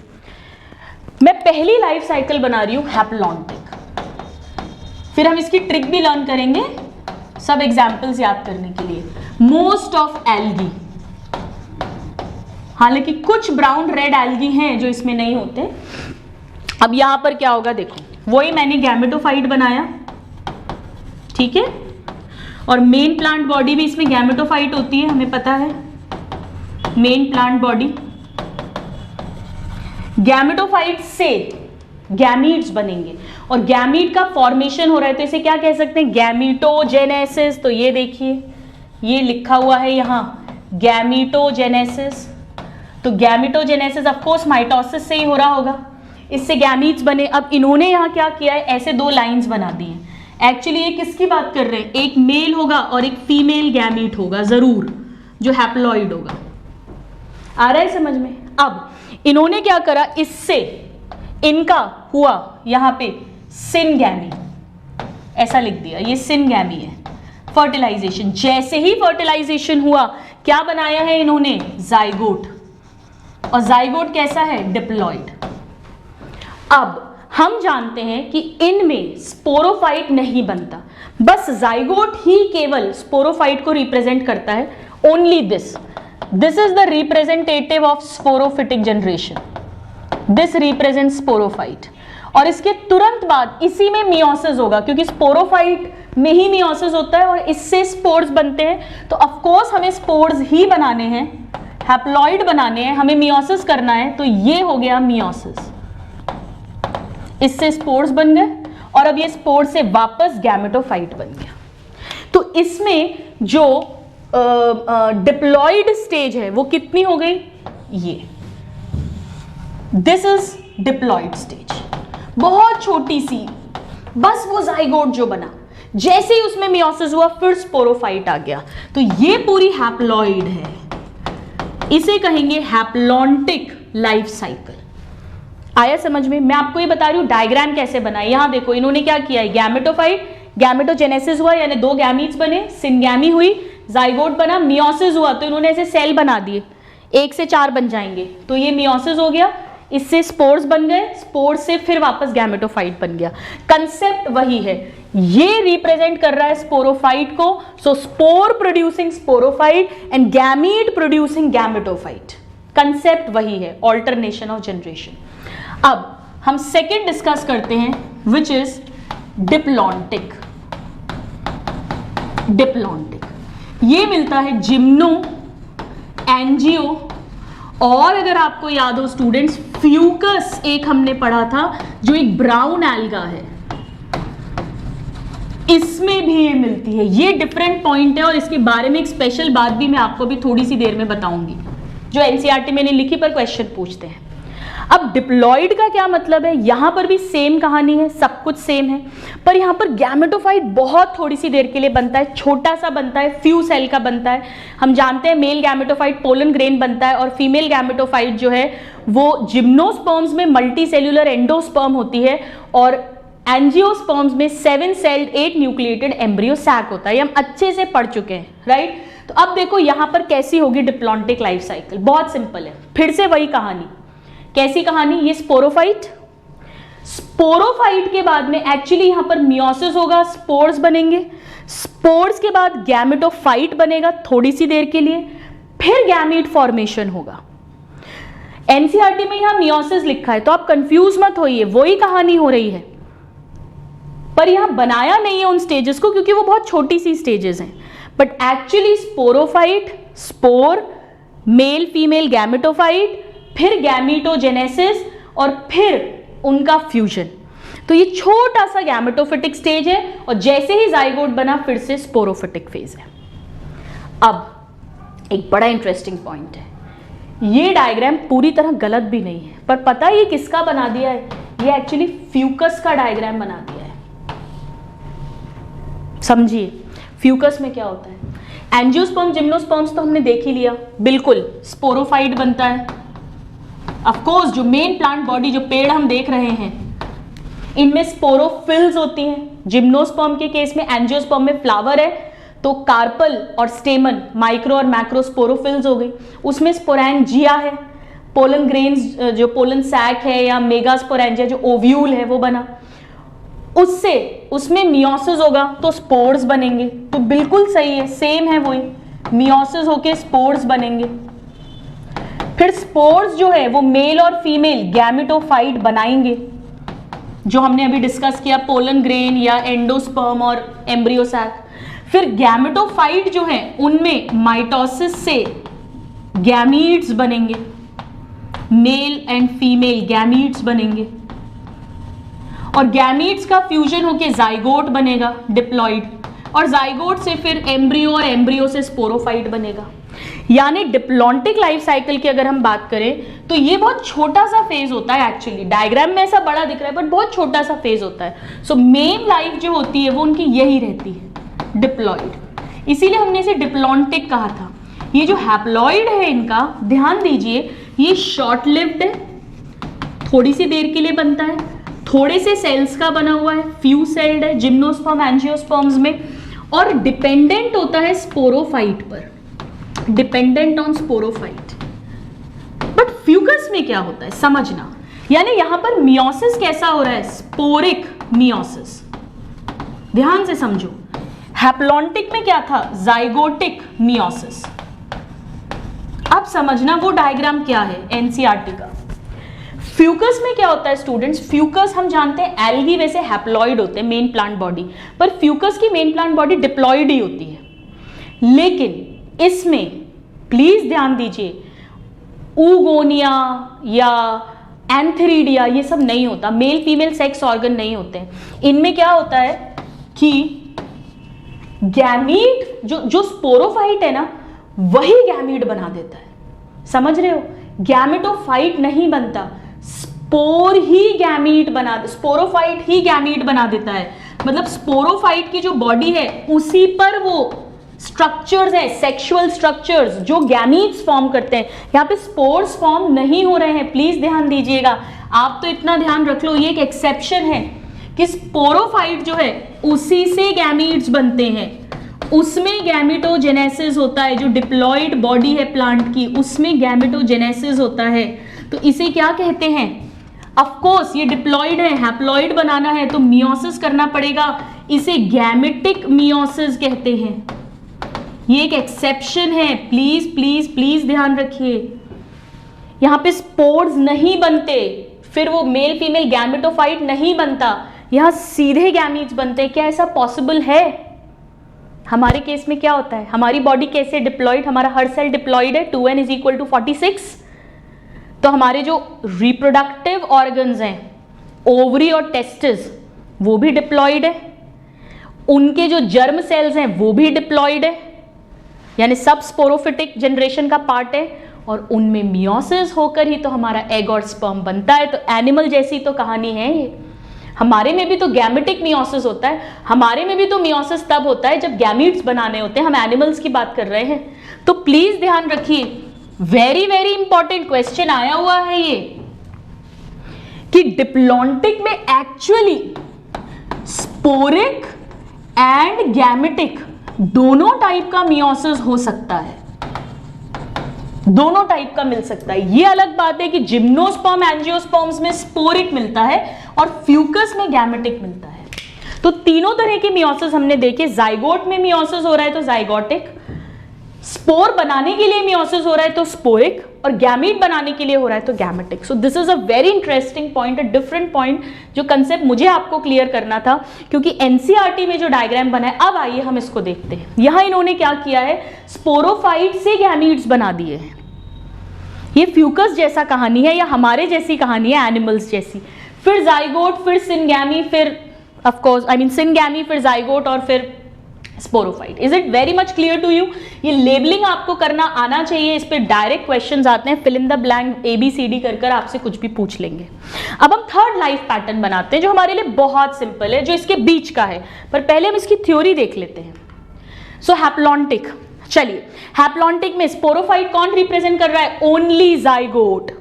मैं पहली लाइफ साइकिल बना रही हूं हैप्लॉन्टिक। फिर हम इसकी ट्रिक भी लर्न करेंगे, सब एग्जाम्पल्स याद करने के लिए। मोस्ट ऑफ एल्गी, हालांकि कुछ ब्राउन रेड एल्गी हैं जो इसमें नहीं होते। अब यहां पर क्या होगा? देखो, वही मैंने गैमेटोफाइट बनाया, ठीक है, और मेन प्लांट बॉडी भी इसमें गैमेटोफाइट होती है, हमें पता है। मेन प्लांट बॉडी, गैमेटोफाइट से गैमीट्स बनेंगे, और गैमीट का फॉर्मेशन हो रहा है तो इसे क्या कह सकते हैं? गैमीटोजेनेसिस। तो ये देखिए, ये लिखा हुआ है यहां गैमीटोजेनेसिस। तो गैमीटोजेनेसिस ऑफ कोर्स माइटोसिस से ही हो रहा होगा, इससे गैमीट्स बने। अब इन्होंने यहां क्या किया है? ऐसे दो लाइंस बना दी हैं। एक्चुअली ये किसकी बात कर रहे हैं? एक मेल होगा और एक फीमेल गैमीट होगा जरूर, जो हैप्लॉइड होगा। आ रहा है समझ में? अब इन्होंने क्या करा? इससे इनका हुआ यहां पे सिनगैमी, ऐसा लिख दिया, ये सिनगैमी है। फर्टिलाइजेशन, जैसे ही फर्टिलाइजेशन हुआ क्या बनाया है इन्होंने? जाइगोट। और जाइगोट कैसा है? डिप्लॉइड। अब हम जानते हैं कि इनमें स्पोरोफाइट नहीं बनता, बस जाइगोट ही केवल स्पोरोफाइट को रिप्रेजेंट करता है। Only this is the representative of sporophytic generation. This represent sporophyte. और इसके तुरंत बाद इसी में मियोसिस होगा, क्योंकि स्पोरोफाइट में ही मियोसिस होता है और इससे स्पोर्स बनते हैं। तो ऑफ कोर्स हमें स्पोर्स ही बनाने हैं, हैप्लॉइड बनाने हैं, हमें मियोसिस करना है। तो ये हो गया मियोसिस, इससे स्पोर्स बन गए और अब ये स्पोर्स से वापस गैमेटोफाइट बन गया। तो इसमें जो डिप्लॉइड स्टेज है वो कितनी हो गई? ये, दिस इज डिप्लॉइड स्टेज, बहुत छोटी सी, बस वो जाइगोट जो बना, जैसे ही उसमें मियोसिस हुआ फिर स्पोरोफाइट आ गया। तो ये पूरी हैप्लॉइड है, इसे कहेंगे हैप्लॉन्टिक लाइफ साइकिल। आया समझ में? मैं आपको ये बता रही हूं डायग्राम कैसे बनाए। यहां देखो, इन्होंने क्या किया है? गैमेटोफाइट, गैमेटोजेनेसिस हुआ यानी दो गैमीट्स बने, सिनगैमी हुई, जाइगोट बना, मियोसिस हुआ तो इन्होंने ऐसे सेल बना दिए, 1 से 4 बन जाएंगे, तो ये मियोसिस हो गया, इससे स्पोर्स बन गए, स्पोर्स से फिर वापस गैमेटोफाइट बन गया। कंसेप्ट वही है, ये रिप्रेजेंट कर रहा है स्पोरोफाइट को। So spore producing sporophyte and gamete producing gametophyte, concept वही है, ऑल्टरनेशन ऑफ जनरेशन। अब हम सेकेंड डिस्कस करते हैं, विच इज डिप्लॉन्टिक। डिप्लॉन्टिक ये मिलता है जिम्नो, एंजियो, और अगर आपको याद हो स्टूडेंट्स, फ्यूकस एक हमने पढ़ा था जो एक ब्राउन एल्गा है, इसमें भी ये मिलती है। ये डिफरेंट पॉइंट है और इसके बारे में एक स्पेशल बात भी मैं आपको भी थोड़ी सी देर में बताऊंगी, जो एनसीईआरटी में नहीं लिखी पर क्वेश्चन पूछते हैं। अब डिप्लॉइड का क्या मतलब है? यहां पर भी सेम कहानी है, सब कुछ सेम है, पर यहां पर गैमेटोफाइट बहुत थोड़ी सी देर के लिए बनता है, छोटा सा बनता है, फ्यू सेल का बनता है। हम जानते हैं मेल गैमेटोफाइट पोलन ग्रेन बनता है और फीमेल गैमेटोफाइट जो है वो जिम्नोस्पर्म्स में मल्टी सेल्यूलर एंडोस्पर्म होती है और एंजियोस्पर्म्स में 7 सेल्ड 8 न्यूक्लिएटेड एम्ब्रियो सैक होता है। ये हम अच्छे से पढ़ चुके हैं, राइट? तो अब देखो यहां पर कैसी होगी डिप्लॉन्टिक लाइफ साइकिल, बहुत सिंपल है, फिर से वही कहानी। कैसी कहानी? ये स्पोरोफाइट, स्पोरोफाइट के बाद में एक्चुअली यहां पर मियोसिस होगा, स्पोर्स बनेंगे, स्पोर्स के बाद गैमेटोफाइट बनेगा थोड़ी सी देर के लिए, फिर गैमीट फॉर्मेशन होगा। एनसीईआरटी में यहां मियोसिस लिखा है तो आप कंफ्यूज मत होइए, वही कहानी हो रही है, पर यहां बनाया नहीं है उन स्टेजेस को क्योंकि वो बहुत छोटी सी स्टेजेस हैं। But actually sporophyte, spore, male female gametophyte, फिर गैमीटोजेनेसिस और फिर उनका फ्यूजन। तो ये छोटा सा गैमेटोफिटिक स्टेज है और जैसे ही जाइगोट बना फिर से स्पोरोफिटिक फेज है। अब एक बड़ा इंटरेस्टिंग पॉइंट है, ये डायग्राम पूरी तरह गलत भी नहीं है, पर पता है ये किसका बना दिया है? ये एक्चुअली फ्यूकस का डायग्राम बना दिया है। समझिए फ्यूकस में क्या होता है। एंजियोस्पर्म जिम्नोस्पर्म्स तो हमने देख ही लिया, बिल्कुल स्पोरोफाइट बनता है। ऑफ कोर्स जो मेन प्लांट बॉडी, जो पेड़ हम देख रहे हैं, इनमें स्पोरोफिल्स होती हैं। जिम्नोस्पर्म के केस में, एंजियोस्पर्म में फ्लावर है तो कार्पल और स्टेमन, माइक्रो और मैक्रो स्पोरोफिल्स हो गई। उसमें स्पोरेंजिया है, पोलन ग्रेन्स, जो पोलन सैक है, या मेगास्पोरेंजिया जो ओव्यूल है वो बना। उसमें मियोसिस होगा तो स्पोर्स बनेंगे। तो बिल्कुल सही है, सेम है वही, मियोसिस होके स्पोर्स बनेंगे। फिर स्पोर्स जो है वो मेल और फीमेल गैमेटोफाइट बनाएंगे, जो हमने अभी डिस्कस किया, पोलन ग्रेन या एंडोस्पर्म और एम्ब्रियोसैक। फिर गैमेटोफाइट जो है उनमें माइटोसिस से गैमीट्स बनेंगे, मेल एंड फीमेल गैमीट्स बनेंगे, और गैमीट्स का फ्यूजन होके जाइगोट बनेगा, डिप्लॉइड, और जाइगोट से फिर एम्ब्रियो और एम्ब्रियो से स्पोरोफाइट बनेगा। यानी डिप्लॉन्टिक लाइफ साइकिल की अगर हम बात करें तो ये बहुत छोटा सा फेज होता है। एक्चुअली डायग्राम में ऐसा बड़ा दिख रहा है बट बहुत छोटा सा फेज होता है। सो मेन लाइफ जो होती है वो उनकी यही रहती है, डिप्लॉइड। इसीलिए हमने इसे डिप्लॉन्टिक कहा था। ये जो हैप्लॉइड है इनका, ध्यान दीजिए, ये शॉर्ट लिव्ड है, थोड़ी सी देर के लिए बनता है, थोड़े से सेल्स का बना हुआ है, फ्यू सेल्ड है जिम्नोस्पर्म एंजियोस्पर्म्स में, और डिपेंडेंट होता है स्पोरोफाइट पर, dependent on sporophyte. But Fucus में क्या होता है समझना, यानी यहां पर मियोसिस कैसा हो रहा है? Sporic meiosis. ध्यान से समझो, हैप्लॉन्टिक में क्या था? Zygotic meiosis. अब समझना वो डायग्राम क्या है एनसीईआरटी का। फ्यूकस में क्या होता है स्टूडेंट्स? फ्यूकस हम जानते हैं एल्गी वैसे हैप्लॉइड होते हैं मेन प्लांट बॉडी, पर फ्यूकस की मेन प्लांट बॉडी डिप्लॉइड ही होती है। लेकिन इसमें प्लीज ध्यान दीजिए, ऊगोनिया या एंथेरिडिया ये सब नहीं होता, मेल फीमेल सेक्स ऑर्गन नहीं होते हैं। इनमें क्या होता है कि गैमीट, जो स्पोरोफाइट है ना, वही गैमीट बना देता है। समझ रहे हो? गैमेटोफाइट नहीं बनता, स्पोर ही गैमीट बना, स्पोरोफाइट ही गैमीट बना देता है। मतलब स्पोरोफाइट की जो बॉडी है उसी पर वो स्ट्रक्चर्स है, सेक्सुअल स्ट्रक्चर्स जो गैमीट्स फॉर्म करते हैं। यहाँ पे स्पोर्स फॉर्म नहीं हो रहे हैं, प्लीज ध्यान दीजिएगा। आप तो इतना ध्यान रख लो, ये एक एक्सेप्शन है कि स्पोरोफाइट जो है उसी से गैमीट्स बनते हैं, उसमें गैमेटोजेनेसिस होता है। जो डिप्लॉइड बॉडी है प्लांट की, उसमें गैमेटोजेनेसिस होता है। तो इसे क्या कहते हैं? ऑफ कोर्स ये डिप्लॉइड है, हैप्लॉइड बनाना है तो मियोसिस करना पड़ेगा, इसे गैमेटिक मियोसिस कहते हैं। ये एक एक्सेप्शन है, प्लीज प्लीज प्लीज ध्यान रखिए। यहां पे स्पोर्स नहीं बनते, फिर वो मेल फीमेल गैमेटोफाइट नहीं बनता, यहां सीधे गैमीट्स बनते हैं। क्या ऐसा पॉसिबल है? हमारे केस में क्या होता है? हमारी बॉडी कैसे डिप्लॉइड? हमारा हर सेल डिप्लॉइड है, 2n = 46। तो हमारे जो रिप्रोडक्टिव ऑर्गन्स हैं, ओवरी और टेस्टिस, वो भी डिप्लॉइड है। उनके जो जर्म सेल्स हैं वो भी डिप्लॉइड है, यानी सब स्पोरोफिटिक जनरेशन का पार्ट है। और उनमें मियोसिस होकर ही तो हमारा एग और स्पर्म बनता है। तो एनिमल जैसी तो कहानी है ये। हमारे में भी तो गैमेटिक मियोसिस होता है, हमारे में भी तो मियोसिस तब होता है जब गैमीट्स बनाने होते हैं। हम एनिमल्स की बात कर रहे हैं। तो प्लीज ध्यान रखिए, वेरी वेरी इंपॉर्टेंट क्वेश्चन आया हुआ है ये, कि डिप्लॉन्टिक में एक्चुअली स्पोरिक एंड गैमेटिक दोनों टाइप का मियोसिस हो सकता है, दोनों टाइप का मिल सकता है। ये अलग बात है कि जिम्नोस्पर्म एंजियोस्पर्म्स में स्पोरिक मिलता है और फ्यूकस में गैमेटिक मिलता है। तो तीनों तरह के मियोसिस हमने देखे। जाइगोट में मियोसिस हो रहा है तो जाइगोटिक, स्पोर बनाने के लिए मियोसिस हो रहा है तो स्पोरिक, और गैमीट बनाने के लिए हो रहा है तो gametic. So this is a very interesting point, a different point, जो कंसेप्ट मुझे आपको क्लियर करना था, क्योंकि एनसीईआरटी में जो डायग्राम बना है, अब आइए हम इसको देखते हैं। यहां इन्होंने क्या किया है, स्पोरोफाइट से गैमीट्स बना दिए हैं। ये फ्यूकस जैसा कहानी है या हमारे जैसी कहानी है, एनिमल्स जैसी। फिर जाइगोट, फिर सिनगैमी, फिर ऑफ कोर्स सिनगैमी, फिर जाइगोट और फिर sporophyte. Is it very much clear to you? ये लेबलिंग आपको करना आना चाहिए, इस पे डायरेक्ट क्वेश्चंस आते हैं, fill in the blank ABCD कर आपसे कुछ भी पूछ लेंगे। अब हम थर्ड लाइफ पैटर्न बनाते हैं जो हमारे लिए बहुत सिंपल है, जो इसके बीच का है, पर पहले हम इसकी थ्योरी देख लेते हैं। सो हैप्लॉन्टिक, चलिए हैप्लॉन्टिक में स्पोरोफाइट कौन रिप्रेजेंट कर रहा है? Only zygote.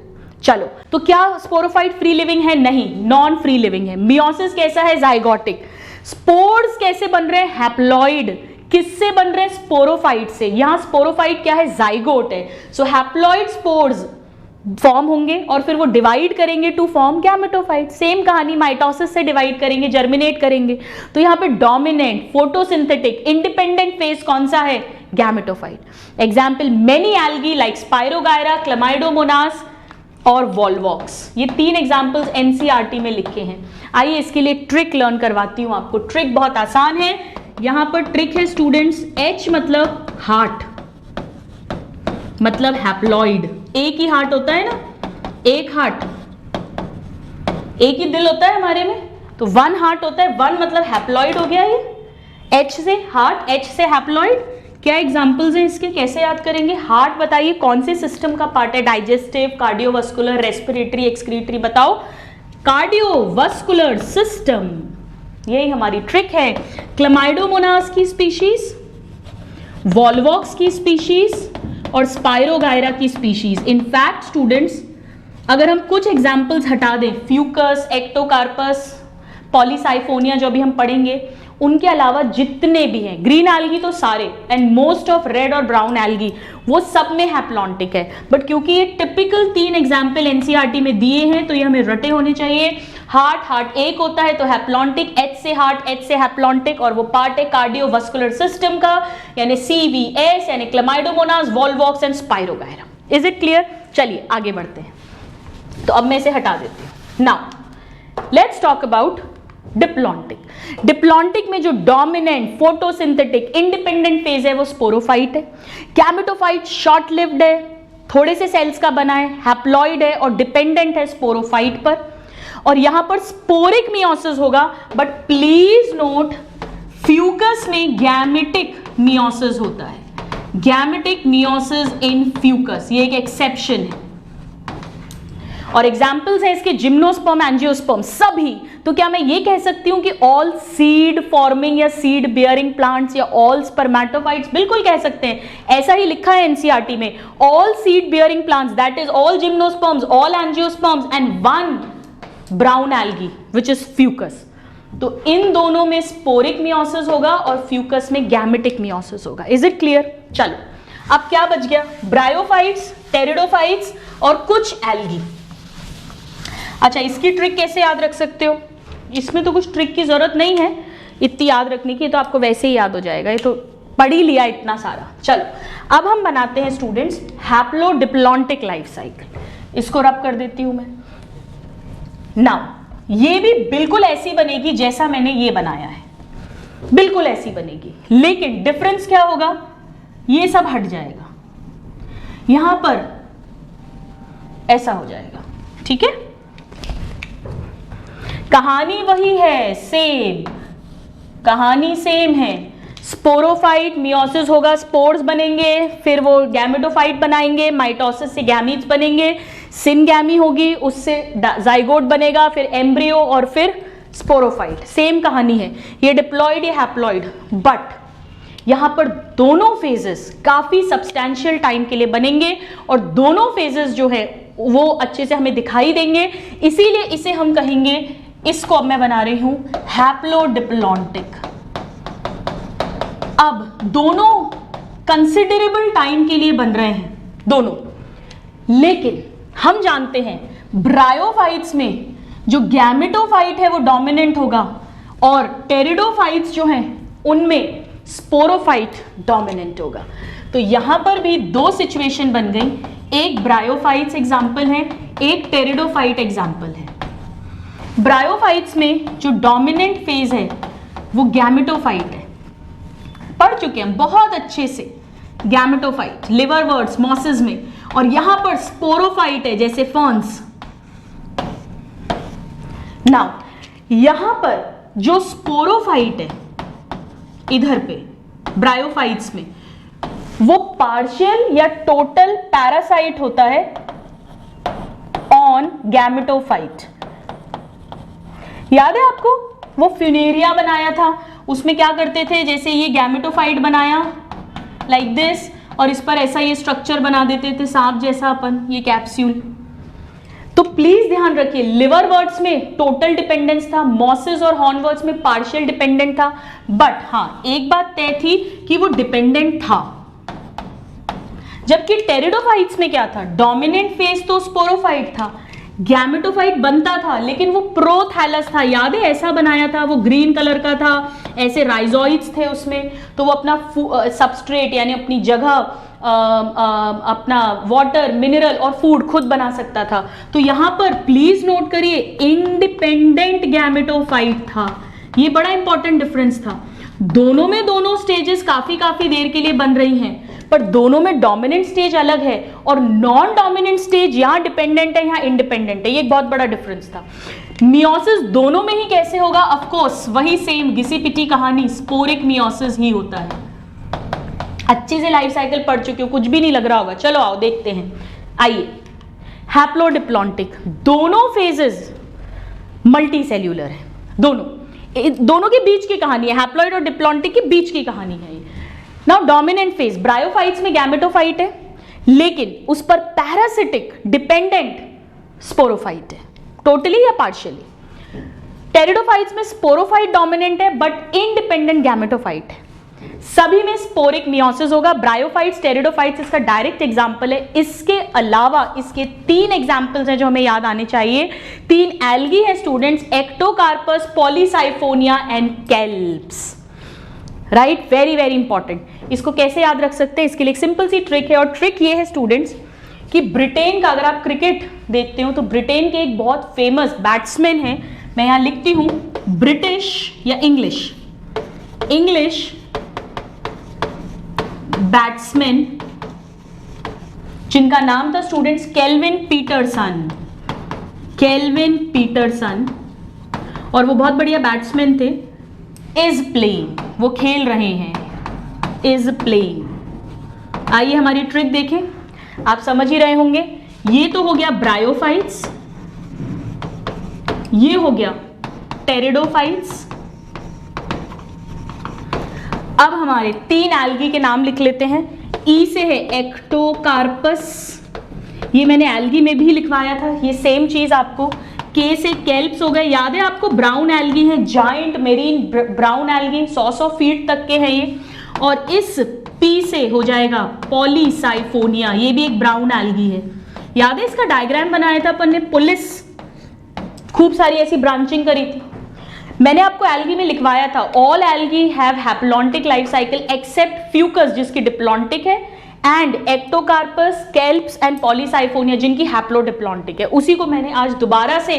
चलो, तो क्या स्पोरोफाइट फ्री लिविंग है? नहीं, नॉन फ्री लिविंग है। मियोसिस कैसा है? जाइगोटिक। स्पोर्स कैसे बन रहे हैं? हैप्लॉइड। किससे बन रहे हैं? स्पोरोफाइट से। यहां स्पोरोफाइट क्या है? जाइगोट है। सो हैप्लॉइड स्पोर्स फॉर्म होंगे और फिर वो डिवाइड करेंगे टू फॉर्म गैमेटोफाइट। सेम कहानी, माइटोसिस से डिवाइड करेंगे, जर्मिनेट करेंगे। तो यहां पे डोमिनेंट, फोटोसिंथेटिक, इंडिपेंडेंट फेज कौन सा है? Gametophyte. Example, many algae like spirogyra, Chlamydomonas और वॉल्वॉक्स। ये 3 एग्जाम्पल्स NCERT में लिखे हैं। आइए इसके लिए ट्रिक लर्न करवाती हूं आपको। ट्रिक बहुत आसान है। यहां पर ट्रिक है स्टूडेंट्स, H मतलब हार्ट, मतलब हैप्लॉइड। एक ही हार्ट होता है ना, एक हार्ट, एक ही दिल होता है हमारे में, तो 1 हार्ट होता है। 1 मतलब हैप्लॉइड हो गया ये। H से हार्ट, H से हैप्लॉइड। क्या एग्जाम्पल्स हैं इसके, कैसे याद करेंगे? हार्ट बताइए कौन से सिस्टम का पार्ट है? डाइजेस्टिव, कार्डियोवास्कुलर, रेस्पिरेटरी, एक्सक्रीटरी, बताओ। कार्डियोवास्कुलर सिस्टम, यही हमारी ट्रिक है। क्लमाइडोमोनास की स्पीशीज, वॉल्वॉक्स की स्पीशीज और स्पाइरोगायरा की स्पीशीज। इनफैक्ट स्टूडेंट्स, अगर हम कुछ एग्जाम्पल्स हटा दें, फ्यूकस, एक्टोकार्पस, पॉलीसाइफोनिया जो भी हम पढ़ेंगे, उनके अलावा जितने भी हैं, ग्रीन एल्गी तो सारे, एंड मोस्ट ऑफ रेड और ब्राउन एल्गी, वो सब में हैप्लॉन्टिक है। बट क्योंकि ये टिपिकल 3 एग्जाम्पल NCERT में दिए हैं तो ये हमें रटे होने चाहिए। हार्ट, हार्ट एक होता है तो हैप्लॉन्टिक, H से हार्ट, H से हैप्लॉन्टिक, और वो पार्ट है कार्डियोवास्कुलर सिस्टम का, यानी CVS, यानी Chlamydomonas, Volvox and spirogyra. Is it clear? चलिए आगे बढ़ते हैं। तो अब मैं इसे हटा देती हूं। Now let's talk about diplontic. Diplontic में जो डोमिनेंट, फोटोसिंथेटिक, इंडिपेंडेंट फेज है वो स्पोरोफाइट है। गैमेटोफाइट शॉर्ट लिव्ड है, थोड़े से सेल्स का बना है, हैप्लॉइड है और डिपेंडेंट है स्पोरोफाइट पर। और यहां पर स्पोरिक मियोसिस होगा, बट प्लीज नोट, फ्यूकस में गैमेटिक मियोसिस होता है। गैमेटिक मियोसिस इन फ्यूकस, ये एक एक्सेप्शन है। और एग्जाम्पल्स हैं इसके जिम्नोस्पर्म, एंजियोस्पर्म, सभी। तो क्या मैं ये कह सकती हूं कि ऑल सीड फॉर्मिंग या सीड बियरिंग प्लांट्स या ऑल स्पर्मेटोफाइट्स? बिल्कुल कह सकते हैं, ऐसा ही लिखा है NCERT में। All seed bearing plants, that is all gymnosperms, all angiosperms and 1 brown algae which is Fucus. तो इन दोनों में स्पोरिक मियोसिस होगा और फ्यूकस में गैमेटिक मियोसिस होगा। Is it clear? चलो, अब क्या बच गया? ब्रायोफाइट्स, टेरिडोफाइट्स और कुछ एल्गी। अच्छा, इसकी ट्रिक कैसे याद रख सकते हो? इसमें तो कुछ ट्रिक की जरूरत नहीं है इतनी याद रखने की, तो आपको वैसे ही याद हो जाएगा, ये तो पढ़ ही लिया इतना सारा। चलो, अब हम बनाते हैं स्टूडेंट्स हैप्लोडिप्लॉन्टिक लाइफ साइकिल। इसको रब कर देती हूं मैं। नाउ ये भी बिल्कुल ऐसी बनेगी जैसा मैंने ये बनाया है, बिल्कुल ऐसी बनेगी, लेकिन डिफरेंस क्या होगा? ये सब हट जाएगा, यहां पर ऐसा हो जाएगा। ठीक है, कहानी वही है, सेम कहानी सेम है। स्पोरोफाइट, मियोसिस होगा, स्पोर्स बनेंगे, फिर वो गैमेटोफाइट बनाएंगे, माइटोसिस से गैमीट्स बनेंगे, सिनगैमी होगी, उससे जाइगोट बनेगा, फिर एम्ब्रियो और फिर स्पोरोफाइट। सेम कहानी है, ये डिप्लॉइड या हैप्लॉइड, बट यहां पर दोनों फेजेस काफी सब्सटैंशियल टाइम के लिए बनेंगे और दोनों फेजेस जो है वो अच्छे से हमें दिखाई देंगे, इसीलिए इसे हम कहेंगे, इसको अब मैं बना रही हूं हैप्लोडिप्लॉन्टिक। अब दोनों कंसिडरेबल टाइम के लिए बन रहे हैं दोनों, लेकिन हम जानते हैं ब्रायोफाइट्स में जो गैमेटोफाइट है वो डोमिनेंट होगा और टेरिडोफाइट्स जो हैं उनमें स्पोरोफाइट डोमिनेंट होगा। तो यहां पर भी 2 सिचुएशन बन गई, एक ब्रायोफाइट्स एग्जाम्पल है, एक टेरिडोफाइट एग्जाम्पल है। ब्रायोफाइट्स में जो डोमिनेंट फेज है वो गैमेटोफाइट है, पढ़ चुके हैं बहुत अच्छे से, गैमेटोफाइट, लिवरवर्ट्स, मॉसेस में। और यहां पर स्पोरोफाइट है जैसे फर्न्स। नाउ यहां पर जो स्पोरोफाइट है इधर पे ब्रायोफाइट्स में, वो पार्शियल या टोटल पैरासाइट होता है ऑन गैमेटोफाइट। याद है आपको वो फ्यूनेरिया बनाया था, उसमें क्या करते थे, जैसे ये गैमेटोफाइट बनाया लाइक दिस, और इस पर ऐसा ये स्ट्रक्चर बना देते थे सांप जैसा अपन, ये कैप्सूल। तो प्लीज ध्यान रखिए, लिवरवर्ट्स में टोटल डिपेंडेंस था, मॉसेस और हॉर्नवर्ट्स में पार्शियल डिपेंडेंट था। बट हाँ, एक बात तय थी कि वो डिपेंडेंट था। जबकि टेरिडोफाइट्स में क्या था, डोमिनेंट फेज तो स्पोरोफाइट था, गैमेटोफाइट बनता था लेकिन वो प्रोथैलस था। याद है ऐसा बनाया था, वो ग्रीन कलर का था, ऐसे राइजोइड्स थे उसमें, तो वो अपना सबस्ट्रेट यानी अपनी जगह अपना वाटर, मिनरल और फूड खुद बना सकता था। तो यहां पर प्लीज नोट करिए, इंडिपेंडेंट गैमेटोफाइट था। ये बड़ा इंपॉर्टेंट डिफरेंस था। दोनों में दोनों स्टेजेस काफी देर के लिए बन रही हैं, पर दोनों में डोमिनेंट स्टेज अलग है और नॉन डोमिनेंट स्टेज यहां डिपेंडेंट है, यहां इंडिपेंडेंट है। ये एक बहुत बड़ा डिफरेंस था। मियोसिस दोनों में ही कैसे होगा, ऑफ कोर्स वही सेम घिसी पिटी कहानी, स्पोरिक मियोसिस ही होता है। अच्छे से लाइफ साइकिल पढ़ चुके हो, कुछ भी नहीं लग रहा होगा। चलो आओ देखते हैं। आइए, हैप्लोडिप्लॉन्टिक, दोनों फेजेस मल्टी सेल्यूलर है, दोनों के बीच की कहानी है, हैप्लॉइड और डिप्लॉन्टिक के बीच की कहानी है ये। नाउ डोमिनेंट फेज, ब्रायोफाइट्स में गैमेटोफाइट है लेकिन उस पर पैरासिटिक डिपेंडेंट स्पोरोफाइट है, टोटली या पार्शियली। टेरिडोफाइट्स में स्पोरोफाइट डोमिनेंट है बट इंडिपेंडेंट गैमेटोफाइट है। सभी में स्पोरिक मियोसिस होगा। ब्रायोफाइट्स, टेरिडोफाइट्स इसका डायरेक्ट एग्जांपल है। इसके अलावा इसके 3 एग्जांपल्स हैं जो हमें याद आने चाहिए। 3 एल्गी है students, ectocarpus, polysiphonia and kelps. Right, very very important. इसको कैसे याद रख सकते हैं, इसके लिए एक सिंपल सी ट्रिक है, और ट्रिक ये है स्टूडेंट्स कि ब्रिटेन का, अगर आप क्रिकेट देखते हो तो ब्रिटेन के एक बहुत फेमस बैट्समैन है, मैं यहां लिखती हूं ब्रिटिश या इंग्लिश बैट्समैन, जिनका नाम था स्टूडेंट्स केल्विन पीटरसन, और वो बहुत बढ़िया बैट्समैन थे। इज प्लेइंग, वो खेल रहे हैं, इज प्लेइंग। आइए हमारी ट्रिक देखें, आप समझ ही रहे होंगे। ये तो हो गया ब्रायोफाइट्स, ये हो गया टेरिडोफाइट्स। अब हमारे 3 एल्गी के नाम लिख लेते हैं। ई से है एक्टोकार्पस, ये मैंने एल्गी में भी लिखवाया था, ये सेम चीज आपको। के से केल्प्स हो गए, याद है आपको ब्राउन एल्गी है, giant marine brown algae, 100 feet तक के हैं ये। और इस पी से हो जाएगा पॉलीसाइफोनिया, ये भी एक ब्राउन एल्गी है। याद है इसका डायग्राम बनाया था अपन ने, पुलिस खूब सारी ऐसी ब्रांचिंग करी थी। मैंने आपको एल्गी में लिखवाया था, all algae have haplontic life cycle except fucus जिसकी डिप्लॉन्टिक है, and ectocarpus, kelps and polysiphonia जिनकी हैप्लोडिप्लॉन्टिक है। उसी को मैंने आज दोबारा से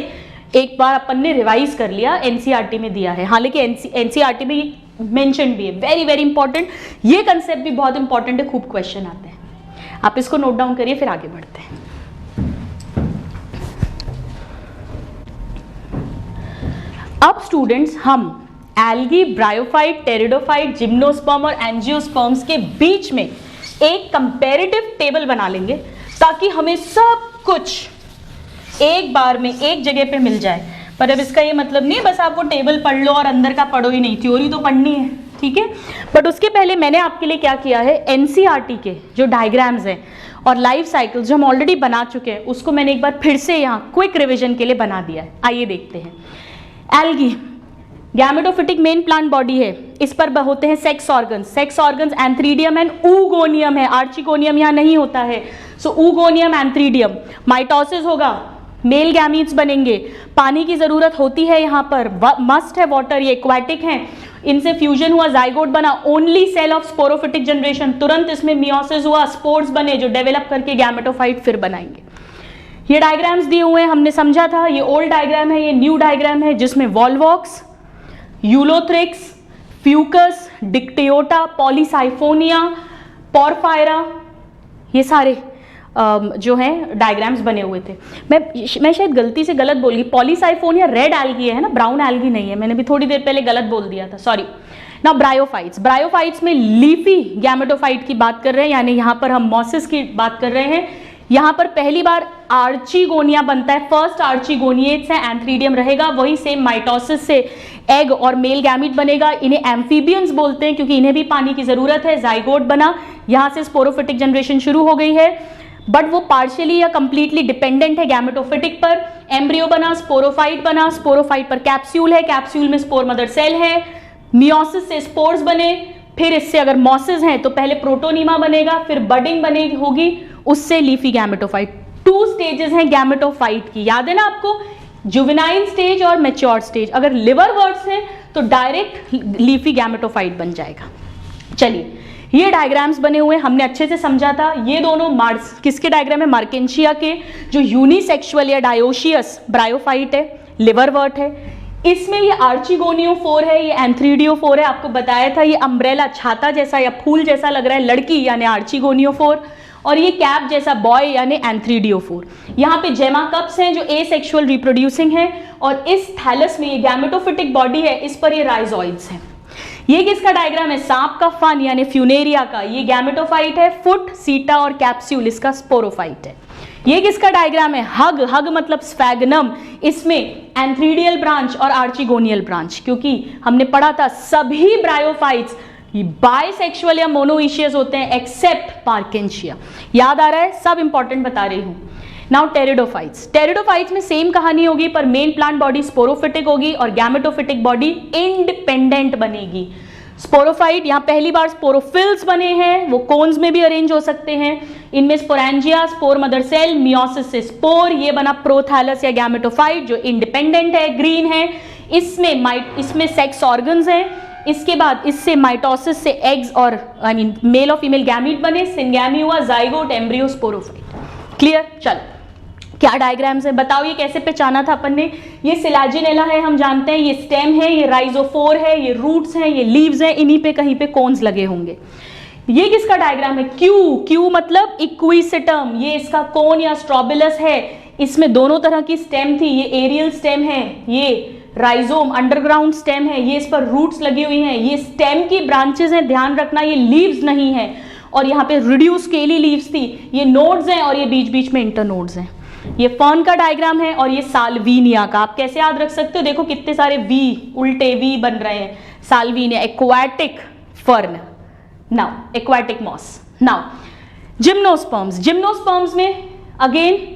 एक बार अपन ने रिवाइज कर लिया, एनसीईआरटी में दिया है। हालांकि एनसीईआरटी में ये मेंशन भी है, वेरी वेरी इंपॉर्टेंट। ये कंसेप्ट भी बहुत इंपॉर्टेंट है, खूब क्वेश्चन आते हैं। आप इसको नोट डाउन करिए, फिर आगे बढ़ते हैं। अब स्टूडेंट्स हम एल्गी, ब्रायोफाइट, टेरिडोफाइट, जिम्नोस्पर्म और एंजियोस्पर्म्स के बीच में एक कंपैरेटिव टेबल बना लेंगे ताकि हमें सब कुछ एक बार में एक जगह पे मिल जाए। पर अब इसका ये मतलब नहीं है बस आप वो टेबल पढ़ लो और अंदर का पढ़ो ही नहीं, थ्योरी तो पढ़नी है, ठीक है। बट उसके पहले मैंने आपके लिए क्या किया है, एनसीईआरटी के जो डायग्राम्स हैं और लाइफ साइकिल्स जो हम ऑलरेडी बना चुके हैं उसको मैंने एक बार फिर से यहाँ क्विक रिविजन के लिए बना दिया है। आइए देखते हैं। Algae gametophytic main plant body है, इस पर होते हैं sex organs antheridium and oogonium है, आर्चिकोनियम यहाँ नहीं होता है। सो ऊगोनियम, एंथ्रीडियम, माइटोसिस होगा, मेल गैमीट्स बनेंगे, पानी की जरूरत होती है यहाँ पर, मस्ट है वाटर, ये एक्वाटिक हैं, इनसे फ्यूजन हुआ, जाइगोट बना, only cell of sporophytic generation, तुरंत इसमें मियोसिस हुआ, स्पोर्स बने जो डेवलप करके गैमेटोफाइट फिर बनाएंगे। ये डायग्राम्स दिए हुए हैं, हमने समझा था, ये ओल्ड डायग्राम है, ये न्यू डायग्राम है जिसमें Volvox, Ulothrix, Fucus, Dictyota, Polysiphonia, porphyra, ये सारे जो है डायग्राम्स बने हुए थे। मैं शायद गलती से गलत बोल गई, पॉलीसाइफोन या रेड एल्गी है ना, ब्राउन एल्गी नहीं है, मैंने भी थोड़ी देर पहले गलत बोल दिया था, सॉरी। नाउ ब्रायोफाइट्स, ब्रायोफाइट्स में लीफी गैमेटोफाइट की बात कर रहे हैं, यानी यहाँ पर हम मॉसिस की बात कर रहे हैं। यहाँ पर पहली बार आर्चीगोनिया बनता है, फर्स्ट आर्चीगोनिएट्स है, एंथ्रीडियम रहेगा, वही सेम माइटोसिस से एग और मेल गैमीट बनेगा। इन्हें एम्फीबियंस बोलते हैं क्योंकि इन्हें भी पानी की जरूरत है। जाइगोट बना, यहाँ से स्पोरोफिटिक जनरेशन शुरू हो गई है, बट वो पार्शियली या कंप्लीटली डिपेंडेंट है गैमेटोफिटिक पर। एम्ब्रियो बना, स्पोरोफाइट बना, स्पोरोफाइट पर कैप्सूल है, कैप्सूल में स्पोर मदर सेल है, मियोसिस से स्पोर्स बने, फिर इससे अगर मॉसिस हैं तो पहले प्रोटोनीमा बनेगा, फिर बडिंग बनेगी होगी, उससे लीफी गैमेटोफाइट। 2 स्टेजेस हैं गैमेटोफाइट की, याद है ना आपको, जुवेनाइल स्टेज और मैच्योर स्टेज। अगर लिवर वर्ड्स हैं तो डायरेक्ट लीफी गैमेटोफाइट बन जाएगा। चलिए, ये डायग्राम्स बने हुए हमने अच्छे से समझा था। ये दोनों मार्स किसके डायग्राम है, मार्केंशिया के, जो यूनिसेक्सुअल या डायोशियस ब्रायोफाइट है, लिवर वर्ट है। इसमें ये आर्चिगोनियोफोर है, ये एंथ्रीडियोफोर है, आपको बताया था ये अम्ब्रेला छाता जैसा या फूल जैसा लग रहा है, लड़की यानी आर्चिगोनियोफोर, और ये कैप जैसा बॉय यानी एंथ्रीडियोफोर। यहाँ पे जेमा कप्स हैं जो एसेक्सुअल रिप्रोड्यूसिंग है, और इस थैलस में ये गैमेटोफिटिक बॉडी है, इस पर ये राइजोइड्स हैं। ये किसका डायग्राम है, सांप का फन यानी फ्यूनेरिया का, ये गैमेटोफाइट है, फुट, सीटा और कैप्सूल इसका स्पोरोफाइट है। ये किसका डायग्राम है, हग, हग मतलब स्फैगनम, इसमें एंथ्रीडियल ब्रांच और आर्चिगोनियल ब्रांच, क्योंकि हमने पढ़ा था सभी ब्रायोफाइट्स बाइसेक्सुअल या मोनोइशियस होते हैं एक्सेप्ट पार्केंशिया। याद आ रहा है, सब इंपॉर्टेंट बता रही हूं। नाउ टेरिडोफाइट्स, टेरिडोफाइट्स में सेम कहानी होगी, पर मेन प्लांट बॉडी स्पोरोफिटिक होगी और गैमेटोफिटिक बॉडी इंडिपेंडेंट बनेगी। स्पोरोफाइट, यहाँ पहली बार स्पोरोफिल्स बने हैं, वो कोन्स में भी अरेंज हो सकते हैं। इनमें sporangia, spore mother cell, meiosis से स्पोर, ये बना प्रोथैलस या गैमेटोफाइट जो इंडिपेंडेंट है, ग्रीन है। इसमें सेक्स ऑर्गन्स हैं। इसके बाद इससे माइटोसिस से एग्स और आई मीन मेल और फीमेल गैमीट बने, सिंगैमी हुआ, जाइगोट, एम्ब्रियो, स्पोरोफाइट। क्लियर? चलो, क्या डायग्राम्स है बताओ, ये कैसे पहचाना था अपन ने। ये सिलाजिनेला है, हम जानते हैं, ये स्टेम है, ये राइजोफोर है, ये रूट्स हैं, ये लीव्स हैं, इन्हीं पे कहीं पे कोन्स लगे होंगे। ये किसका डायग्राम है, क्यू, क्यू मतलब इक्विसिटम, ये इसका कोन या स्ट्रोबिलस है, इसमें दोनों तरह की स्टेम थी, ये एरियल स्टेम है, ये राइजोम अंडरग्राउंड स्टेम है, ये इस पर रूट्स लगी हुई हैं, ये स्टेम की ब्रांचेस हैं, ध्यान रखना ये लीव्स नहीं है, और यहाँ पे रिड्यूस स्केली लीव्स थी, ये नोड्स हैं और ये बीच बीच में इंटरनोड्स हैं। ये फर्न का डायग्राम है और ये साल्विनिया का, आप कैसे याद रख सकते हो, देखो कितने सारे वी, उल्टे वी बन रहे हैं, salvinia aquatic fern, now aquatic moss. Now gymnosperms, gymnosperms में अगेन